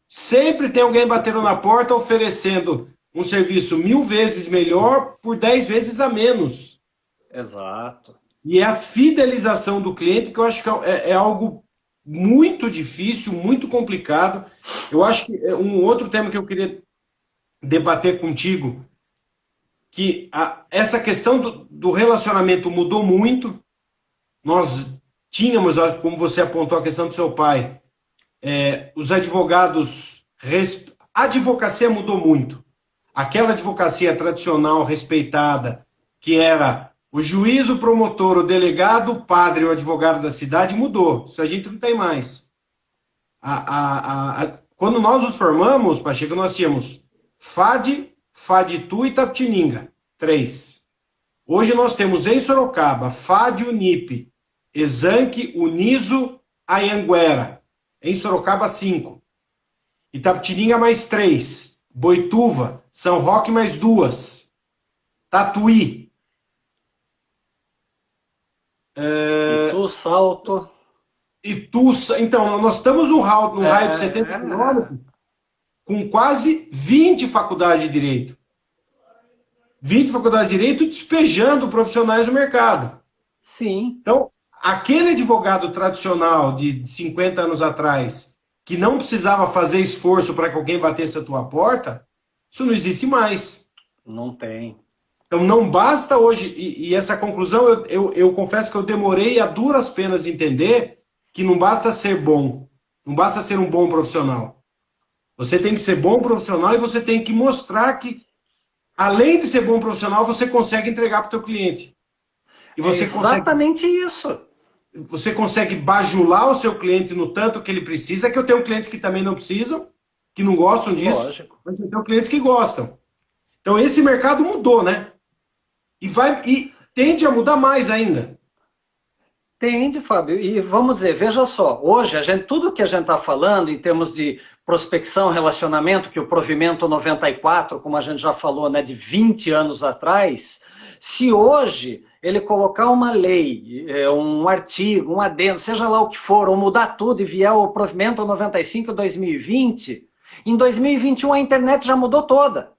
Sempre tem alguém batendo na porta oferecendo um serviço 1000 vezes melhor por 10 vezes a menos. Exato. E é a fidelização do cliente que eu acho que é algo muito difícil, muito complicado. Eu acho que um outro tema que eu queria debater contigo, que essa questão do relacionamento mudou muito. Nós tínhamos, como você apontou a questão do seu pai, os advogados... A advocacia mudou muito. Aquela advocacia tradicional, respeitada, que era o juiz, o promotor, o delegado, o padre, o advogado da cidade, mudou. Isso a gente não tem mais. Quando nós nos formamos, Pacheco, nós tínhamos FAD, FADTU e Itapetininga. 3. Hoje nós temos em Sorocaba, FAD, Unip, Exanc, Uniso, Anhanguera. Em Sorocaba, 5. Itapetininga, mais 3. Boituva, São Roque, mais 2. Tatuí. Itu, Salto. Itu, então, nós estamos no raio de 70 quilômetros com quase 20 faculdades de Direito. 20 faculdades de Direito despejando profissionais do mercado. Sim. Então, aquele advogado tradicional de 50 anos atrás, que não precisava fazer esforço para que alguém batesse a tua porta, isso não existe mais. Não tem. Então não basta hoje, e essa conclusão eu confesso que eu demorei a duras penas entender que não basta ser bom, não basta ser um bom profissional. Você tem que ser bom profissional e você tem que mostrar que, além de ser bom profissional, você consegue entregar para o teu cliente. E você exatamente isso. Você consegue bajular o seu cliente no tanto que ele precisa, que eu tenho clientes que também não precisam, que não gostam disso, lógico, mas eu tenho clientes que gostam. Então esse mercado mudou, né? E tende a mudar mais ainda. Tende, Fábio. E vamos dizer, veja só, hoje tudo que a gente está falando em termos de prospecção, relacionamento, que o provimento 94, como a gente já falou, né, de 20 anos atrás, se hoje ele colocar uma lei, um artigo, um adendo, seja lá o que for, ou mudar tudo e vier o provimento 95 2020, em 2021 a internet já mudou toda.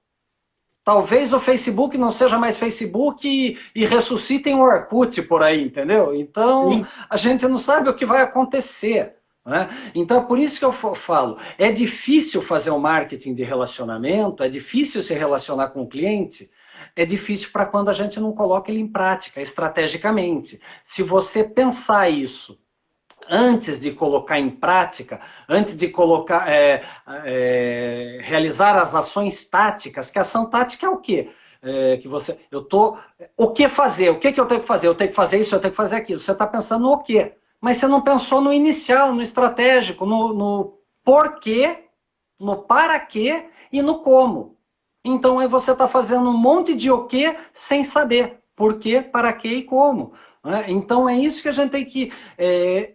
Talvez o Facebook não seja mais Facebook e ressuscitem o Orkut por aí, entendeu? Então, a gente não sabe o que vai acontecer. né? Então é por isso que eu falo, é difícil fazer o marketing de relacionamento, é difícil se relacionar com o cliente, é difícil para quando a gente não coloca ele em prática, estrategicamente. Se você pensar isso antes de colocar em prática, antes de colocar, realizar as ações táticas, que ação tática é o quê? O que fazer? O que eu tenho que fazer? Eu tenho que fazer isso, eu tenho que fazer aquilo. Você está pensando no quê? Mas você não pensou no inicial, no estratégico, no porquê, no para quê e no como. Então aí você está fazendo um monte de o quê sem saber por quê, para quê e como. Né? Então é isso que a gente tem que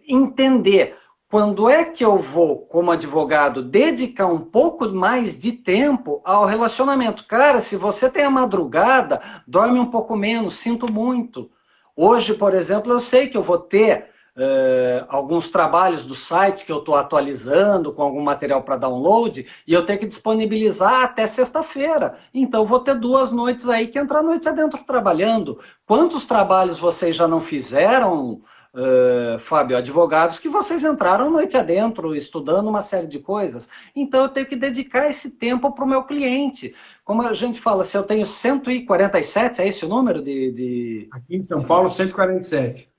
entender. Quando é que eu vou, como advogado, dedicar um pouco mais de tempo ao relacionamento? Cara, se você tem a madrugada, dorme um pouco menos, sinto muito. Hoje, por exemplo, eu sei que eu vou ter alguns trabalhos do site que eu estou atualizando com algum material para download e eu tenho que disponibilizar até sexta-feira. Então, eu vou ter 2 noites aí que entrar noite adentro trabalhando. Quantos trabalhos vocês já não fizeram, Fábio, advogados, que vocês entraram noite adentro estudando uma série de coisas? Então, eu tenho que dedicar esse tempo para o meu cliente. Como a gente fala, se eu tenho 147, é esse o número Aqui em São Paulo, 147.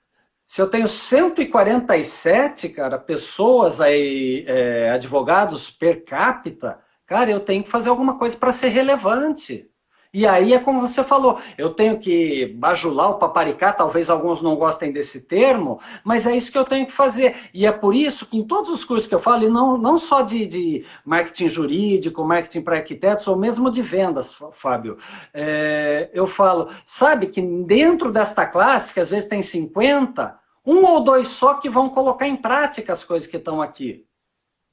Se eu tenho 147, cara, pessoas aí, advogados per capita, cara, eu tenho que fazer alguma coisa para ser relevante. E aí é como você falou, eu tenho que bajular o paparicar, talvez alguns não gostem desse termo, mas é isso que eu tenho que fazer. E é por isso que em todos os cursos que eu falo, e não só de marketing jurídico, marketing para arquitetos, ou mesmo de vendas, Fábio, eu falo, sabe que dentro desta classe, que às vezes tem 50, 1 ou 2 só que vão colocar em prática as coisas que estão aqui.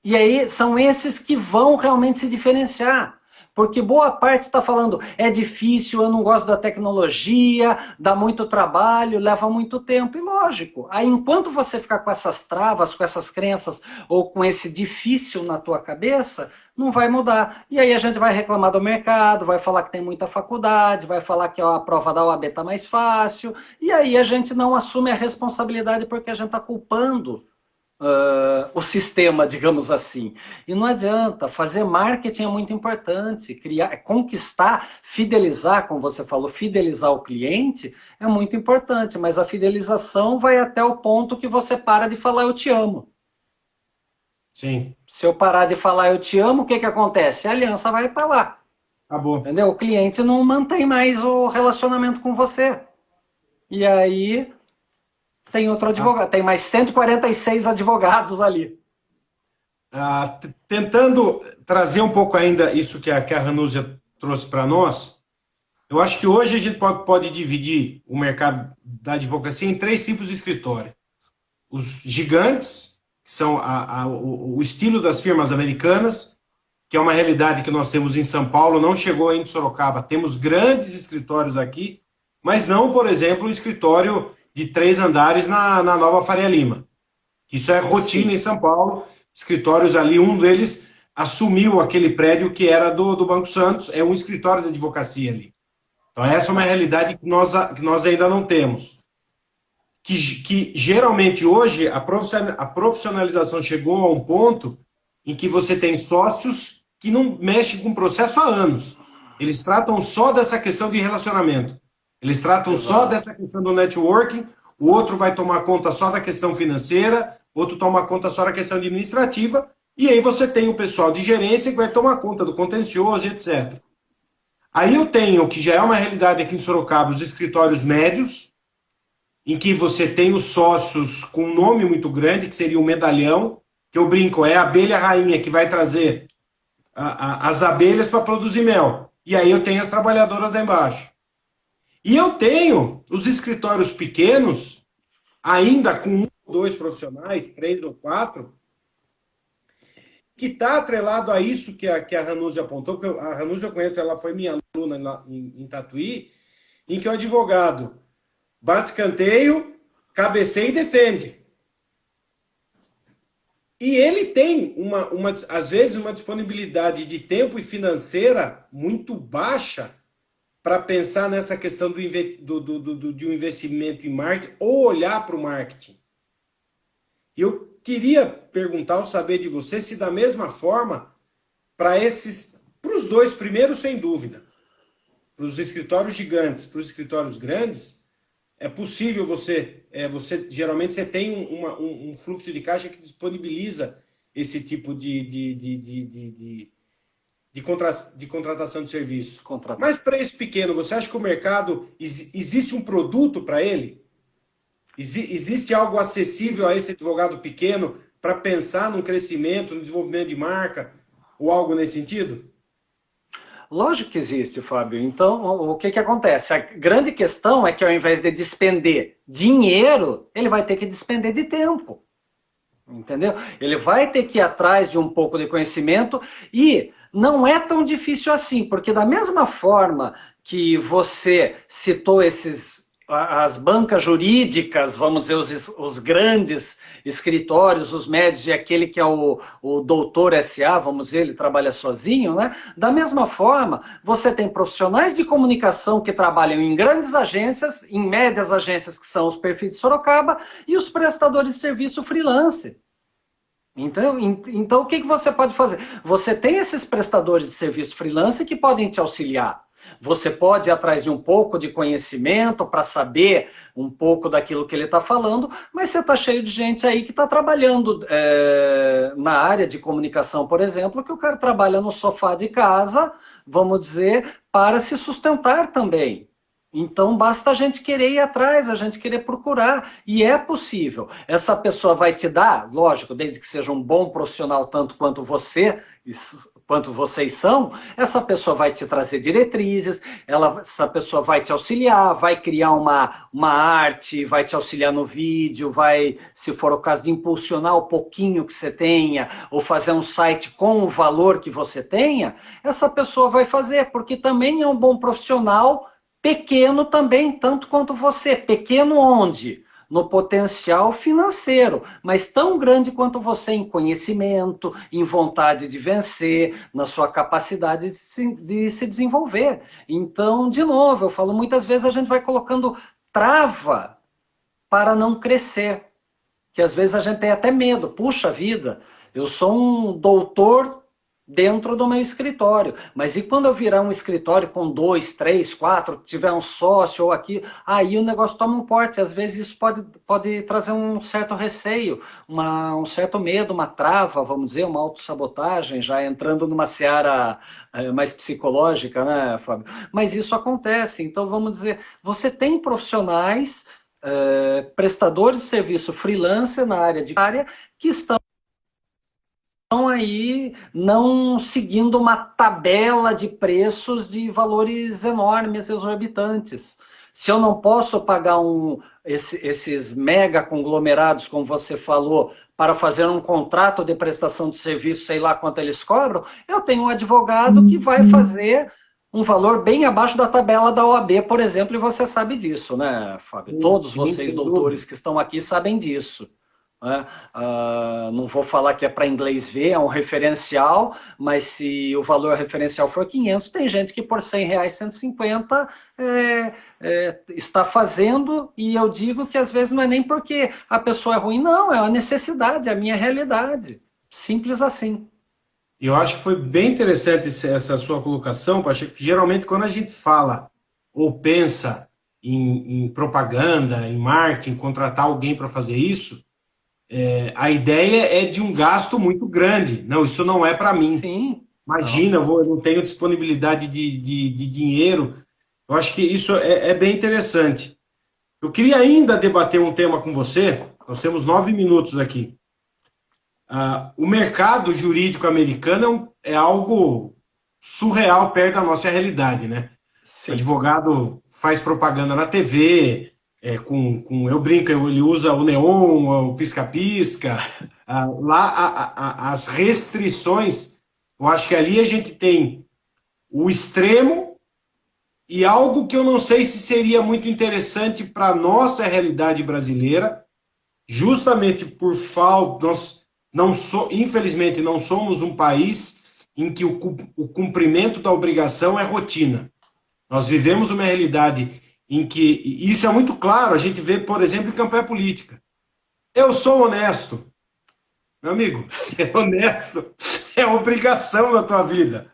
E aí são esses que vão realmente se diferenciar. Porque boa parte está falando, é difícil, eu não gosto da tecnologia, dá muito trabalho, leva muito tempo. E lógico, aí enquanto você ficar com essas travas, com essas crenças, ou com esse difícil na tua cabeça, não vai mudar. E aí a gente vai reclamar do mercado, vai falar que tem muita faculdade, vai falar que a prova da OAB está mais fácil, e aí a gente não assume a responsabilidade porque a gente está culpando o sistema, digamos assim. E não adianta, fazer marketing é muito importante, conquistar, fidelizar, como você falou, fidelizar o cliente é muito importante, mas a fidelização vai até o ponto que você para de falar eu te amo. Sim. Se eu parar de falar eu te amo, o que acontece? A aliança vai para lá. Acabou. Entendeu? O cliente não mantém mais o relacionamento com você. E aí tem outro advogado, tem mais 146 advogados ali. Tentando trazer um pouco ainda isso que a Ranúzia trouxe para nós, eu acho que hoje a gente pode dividir o mercado da advocacia em 3 tipos de escritório. Os gigantes, que são o estilo das firmas americanas, que é uma realidade que nós temos em São Paulo, não chegou ainda em Sorocaba. Temos grandes escritórios aqui, mas não, por exemplo, um escritório de 3 andares na Nova Faria Lima. Isso é rotina em São Paulo. Escritórios ali, um deles assumiu aquele prédio que era do Banco Santos, é um escritório de advocacia ali. Então essa é uma realidade que nós ainda não temos. Que geralmente hoje a profissionalização chegou a um ponto em que você tem sócios que não mexem com o processo há anos. Eles tratam só dessa questão de relacionamento. Eles tratam só dessa questão do networking, o outro vai tomar conta só da questão financeira, outro toma conta só da questão administrativa, e aí você tem o pessoal de gerência que vai tomar conta do contencioso, etc. Aí eu tenho, que já é uma realidade aqui em Sorocaba, os escritórios médios, em que você tem os sócios com um nome muito grande, que seria o medalhão, que eu brinco, é a abelha rainha que vai trazer as abelhas para produzir mel. E aí eu tenho as trabalhadoras lá embaixo. E eu tenho os escritórios pequenos, ainda com 1 ou 2 profissionais, 3 ou 4, que está atrelado a isso que a Ranúzia apontou, porque a Ranúzia eu conheço, ela foi minha aluna lá em Tatuí, em que o advogado bate escanteio, cabeceia e defende. E ele tem, às vezes, uma disponibilidade de tempo e financeira muito baixa para pensar nessa questão de um investimento em marketing ou olhar para o marketing. E eu queria perguntar ou saber de você se da mesma forma, para os dois primeiros, sem dúvida, para os escritórios gigantes, para os escritórios grandes, é possível geralmente você tem um fluxo de caixa que disponibiliza esse tipo de contratação de serviço. Mas para esse pequeno, você acha que o mercado, existe um produto para ele? Existe algo acessível a esse advogado pequeno para pensar no crescimento, no desenvolvimento de marca, ou algo nesse sentido? Lógico que existe, Fábio. Então, o que acontece? A grande questão é que ao invés de despender dinheiro, ele vai ter que despender de tempo. Entendeu? Ele vai ter que ir atrás de um pouco de conhecimento e não é tão difícil assim, porque da mesma forma que você citou as bancas jurídicas, vamos dizer, os grandes escritórios, os médios e aquele que é o doutor SA, vamos dizer, ele trabalha sozinho, né? Da mesma forma, você tem profissionais de comunicação que trabalham em grandes agências, em médias agências que são os perfis de Sorocaba, e os prestadores de serviço freelance. Então o que você pode fazer? Você tem esses prestadores de serviço freelance que podem te auxiliar. Você pode ir atrás de um pouco de conhecimento para saber um pouco daquilo que ele está falando, mas você está cheio de gente aí que está trabalhando na área de comunicação, por exemplo, que o cara trabalha no sofá de casa, vamos dizer, para se sustentar também. Então, basta a gente querer ir atrás, a gente querer procurar, e é possível. Essa pessoa vai te dar, lógico, desde que seja um bom profissional, tanto quanto vocês são, essa pessoa vai te trazer diretrizes, essa pessoa vai te auxiliar, vai criar uma arte, vai te auxiliar no vídeo, vai, se for o caso de impulsionar o pouquinho que você tenha, ou fazer um site com o valor que você tenha, essa pessoa vai fazer, porque também é um bom profissional, pequeno também, tanto quanto você. Pequeno onde? No potencial financeiro, mas tão grande quanto você em conhecimento, em vontade de vencer, na sua capacidade de se desenvolver. Então, de novo, eu falo, muitas vezes a gente vai colocando trava para não crescer, que às vezes a gente tem até medo. Puxa vida, eu sou um doutor dentro do meu escritório, mas e quando eu virar um escritório com 2, 3, 4, tiver um sócio ou aqui, aí o negócio toma um porte, às vezes isso pode trazer um certo receio, um certo medo, uma trava, vamos dizer, uma autossabotagem, já entrando numa seara mais psicológica, né, Fábio? Mas isso acontece, então vamos dizer, você tem profissionais, prestadores de serviço freelancer na área que estão aí não seguindo uma tabela de preços de valores enormes, exorbitantes. Se eu não posso pagar esses mega conglomerados, como você falou, para fazer um contrato de prestação de serviço, sei lá quanto eles cobram, eu tenho um advogado que vai fazer um valor bem abaixo da tabela da OAB, por exemplo, e você sabe disso, né, Fábio? Todos vocês, doutores que estão aqui, sabem disso. Não vou falar que é para inglês ver, é um referencial, mas se o valor referencial for 500, tem gente que por R$100, 150 está fazendo, e eu digo que às vezes não é nem porque a pessoa é ruim, não, é uma necessidade, é a minha realidade, simples assim. Eu acho que foi bem interessante essa sua colocação, Pacheco, porque geralmente quando a gente fala ou pensa em propaganda, em marketing, contratar alguém para fazer isso, a ideia é de um gasto muito grande. Não, isso não é para mim. Sim. Imagina, eu não tenho disponibilidade de dinheiro. Eu acho que isso é bem interessante. Eu queria ainda debater um tema com você. Nós temos 9 minutos aqui. O mercado jurídico americano é algo surreal perto da nossa realidade, né? Sim. O advogado faz propaganda na TV, eu brinco, ele usa o neon, o pisca-pisca. Lá as restrições, eu acho que ali a gente tem o extremo e algo que eu não sei se seria muito interessante para a nossa realidade brasileira, justamente por falta, infelizmente não somos um país em que o cumprimento da obrigação é rotina. Nós vivemos uma realidade em que, isso é muito claro, a gente vê, por exemplo, em campanha política. Eu sou honesto. Meu amigo, ser honesto é obrigação da tua vida.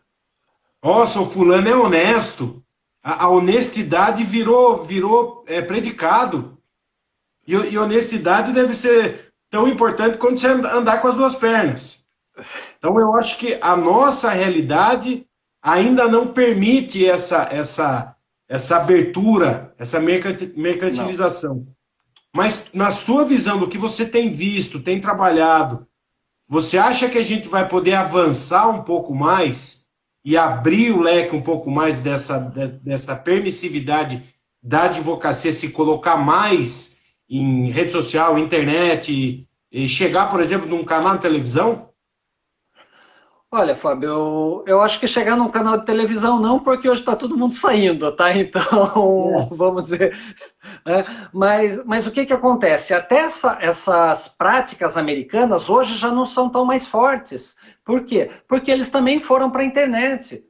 Nossa, o fulano é honesto. A honestidade virou predicado. E honestidade deve ser tão importante quanto você andar com as duas pernas. Então eu acho que a nossa realidade ainda não permite essa abertura, essa mercantilização. Não. Mas na sua visão do que você tem visto, tem trabalhado, você acha que a gente vai poder avançar um pouco mais e abrir o leque um pouco mais dessa permissividade da advocacia, se colocar mais em rede social, internet, e chegar, por exemplo, num canal de televisão? Olha, Fábio, eu acho que chegar num canal de televisão não, porque hoje está todo mundo saindo, tá? Então, vamos dizer... Né? Mas o que acontece? Até essas práticas americanas hoje já não são tão mais fortes. Por quê? Porque eles também foram para a internet.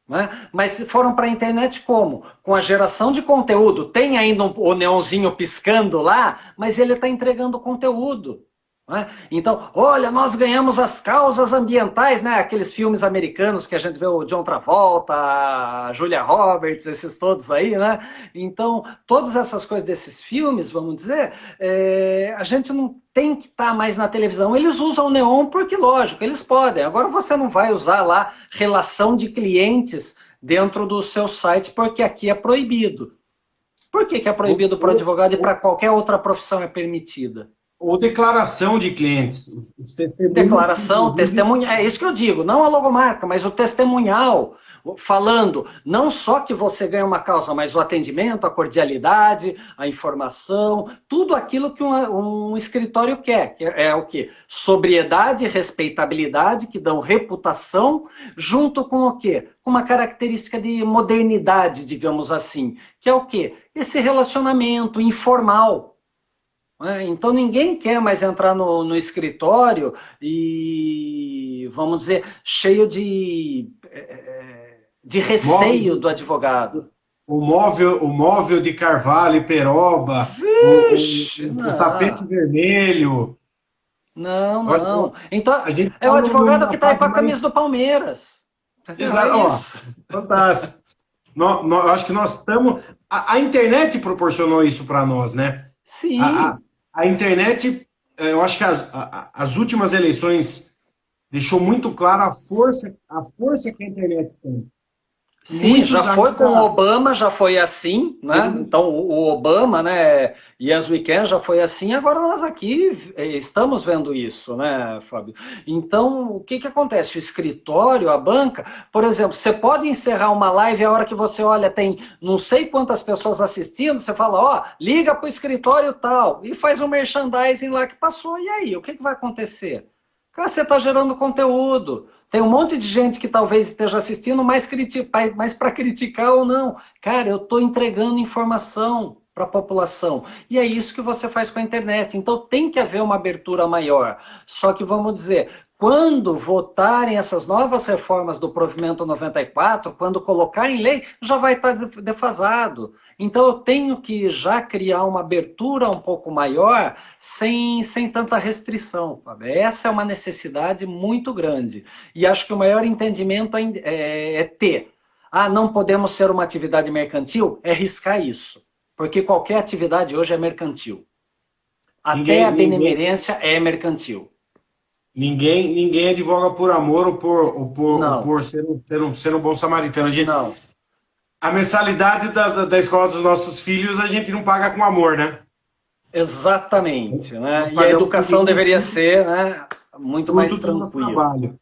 Né? Mas foram para a internet como? Com a geração de conteúdo. Tem ainda o neonzinho piscando lá, mas ele está entregando conteúdo. Né? Então, olha, nós ganhamos as causas ambientais, né? Aqueles filmes americanos que a gente vê o John Travolta, a Julia Roberts, esses todos aí, né? Então, todas essas coisas desses filmes, vamos dizer, a gente não tem que estar mais na televisão. Eles usam o neon porque, lógico, eles podem. Agora você não vai usar lá relação de clientes dentro do seu site porque aqui é proibido. Por que é proibido para o advogado e para qualquer outra profissão é permitida? Ou declaração de clientes. Os testemunhos. Declaração, testemunha, é isso que eu digo, não a logomarca, mas o testemunhal, falando não só que você ganha uma causa, mas o atendimento, a cordialidade, a informação, tudo aquilo que um escritório quer, que é o quê? Sobriedade e respeitabilidade, que dão reputação, junto com o quê? Com uma característica de modernidade, digamos assim, que é o quê? Esse relacionamento informal. Então ninguém quer mais entrar no escritório e, vamos dizer, cheio de receio do advogado. O móvel de carvalho e peroba, Vixe, o tapete vermelho. Não. Então é o advogado que está aí com a camisa do Palmeiras. Exato, fantástico. Acho que nós estamos... A internet proporcionou isso para nós, né? Sim. A internet, eu acho que as últimas eleições deixou muito claro a força que a internet tem. Sim, muitos já foi com o Obama, já foi assim, né? Sim. Então o Obama, né, Yes We Can já foi assim, agora nós aqui estamos vendo isso, né, Fábio? Então, o que acontece? O escritório, a banca, por exemplo, você pode encerrar uma live a hora que você olha, tem não sei quantas pessoas assistindo, você fala, ó, liga para o escritório tal, e faz um merchandising lá que passou, e aí, o que vai acontecer? Cara, você está gerando conteúdo. Tem um monte de gente que talvez esteja assistindo, mas para criticar ou não. Cara, eu estou entregando informação para a população. E é isso que você faz com a internet. Então tem que haver uma abertura maior. Só que, vamos dizer, quando votarem essas novas reformas do Provimento 94, quando colocar em lei, já vai estar defasado. Então eu tenho que já criar uma abertura um pouco maior, sem tanta restrição. Sabe? Essa é uma necessidade muito grande. E acho que o maior entendimento é ter. Não podemos ser uma atividade mercantil? É riscar isso. Porque qualquer atividade hoje é mercantil. Até a benemerência é mercantil. Ninguém advoga por amor ou por ser um bom samaritano. Não. A mensalidade da escola dos nossos filhos a gente não paga com amor, né? Exatamente. Né? E a educação deveria ser, né, muito mais tranquila.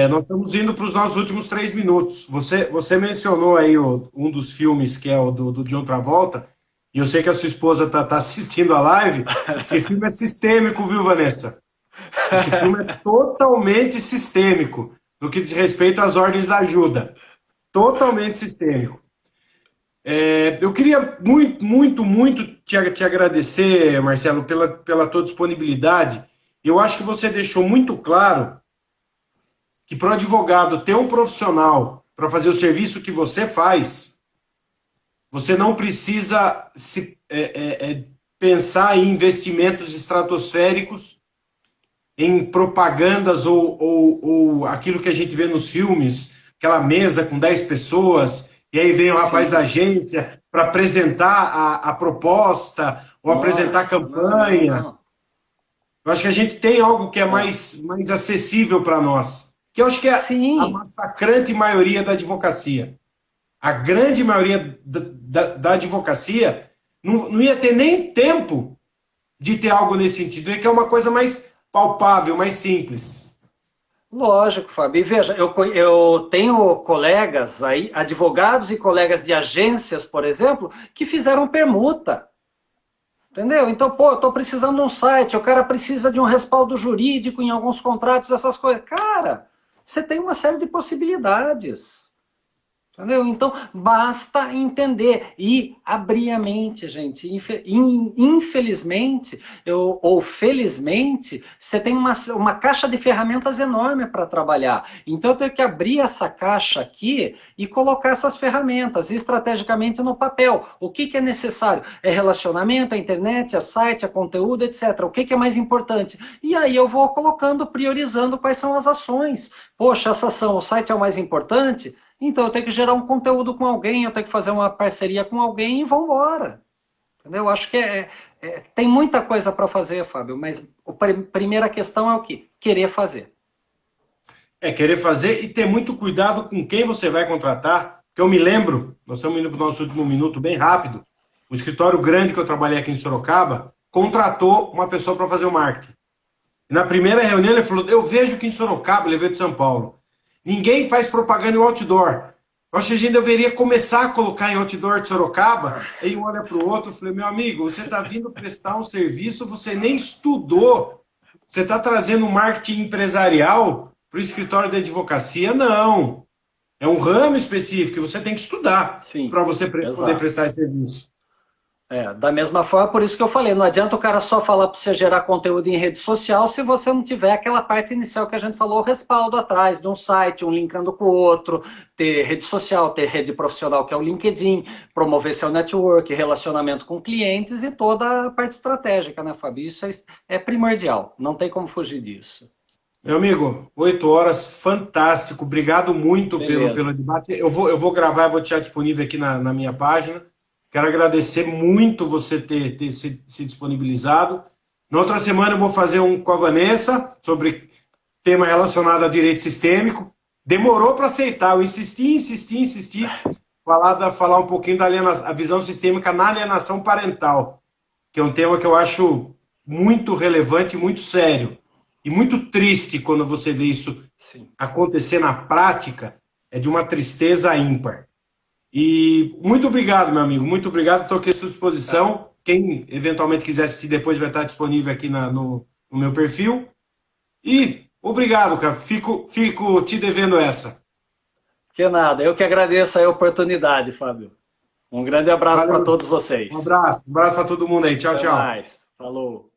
Nós estamos indo para os nossos últimos 3 minutos. Você mencionou aí um dos filmes que é o do John Travolta, e eu sei que a sua esposa tá assistindo a live. Esse filme é sistêmico, viu, Vanessa? Esse filme é totalmente sistêmico no que diz respeito às ordens da ajuda. Totalmente sistêmico. Eu queria muito te agradecer, Marcelo, pela tua disponibilidade. Eu acho que você deixou muito claro que para o advogado ter um profissional para fazer o serviço que você faz, você não precisa pensar em investimentos estratosféricos, em propagandas ou aquilo que a gente vê nos filmes, aquela mesa com 10 pessoas, e aí vem o rapaz da agência para apresentar a proposta ou apresentar a campanha. Não. Eu acho que a gente tem algo que é mais acessível para nós, que eu acho que é a massacrante maioria da advocacia. A grande maioria da advocacia não ia ter nem tempo de ter algo nesse sentido, que é uma coisa mais palpável, mais simples. Lógico, Fábio. E veja, eu tenho colegas aí, advogados e colegas de agências, por exemplo, que fizeram permuta. Entendeu? Então, pô, eu estou precisando de um site, o cara precisa de um respaldo jurídico em alguns contratos, essas coisas. Cara, você tem uma série de possibilidades. Entendeu? Então, basta entender e abrir a mente, gente. Infelizmente, ou felizmente, você tem uma caixa de ferramentas enorme para trabalhar. Então, eu tenho que abrir essa caixa aqui e colocar essas ferramentas estrategicamente no papel. O que é necessário? É relacionamento, a internet, a site, a conteúdo, etc. O que é mais importante? E aí eu vou colocando, priorizando quais são as ações. Poxa, essa ação, o site é o mais importante? Então eu tenho que gerar um conteúdo com alguém, eu tenho que fazer uma parceria com alguém e vamos embora. Entendeu? Eu acho que tem muita coisa para fazer, Fábio, mas a primeira questão é o quê? Querer fazer. Querer fazer e ter muito cuidado com quem você vai contratar, porque eu me lembro, nós estamos indo para o nosso último minuto bem rápido, o escritório grande que eu trabalhei aqui em Sorocaba contratou uma pessoa para fazer o marketing. E na primeira reunião ele falou, eu vejo que em Sorocaba, ele veio de São Paulo, ninguém faz propaganda em outdoor. Eu acho que a gente deveria começar a colocar em outdoor de Sorocaba. Aí um olha para o outro e falei, meu amigo, você está vindo prestar um serviço, você nem estudou. Você está trazendo um marketing empresarial para o escritório de advocacia? Não. É um ramo específico, você tem que estudar para você poder prestar esse serviço. Da mesma forma, por isso que eu falei, não adianta o cara só falar para você gerar conteúdo em rede social se você não tiver aquela parte inicial que a gente falou, o respaldo atrás de um site, um linkando com o outro, ter rede social, ter rede profissional que é o LinkedIn, promover seu network, relacionamento com clientes e toda a parte estratégica, né, Fábio? Isso é primordial, não tem como fugir disso. Meu amigo, 8 horas, fantástico, obrigado muito pelo debate. Eu vou gravar, eu vou deixar disponível aqui na minha página. Quero agradecer muito você ter se disponibilizado. Na outra semana eu vou fazer um com a Vanessa sobre tema relacionado a direito sistêmico. Demorou para aceitar, eu insisti. Falar um pouquinho da a visão sistêmica na alienação parental, que é um tema que eu acho muito relevante, muito sério. E muito triste quando você vê isso acontecer na prática, é de uma tristeza ímpar. E muito obrigado, meu amigo, muito obrigado, estou aqui à sua disposição. Quem eventualmente quiser assistir depois vai estar disponível aqui no meu perfil. E obrigado, cara, fico te devendo essa. Que nada, eu que agradeço a oportunidade, Fábio. Um grande abraço para todos vocês. Um abraço para todo mundo aí, tchau, Até tchau. mais. Falou.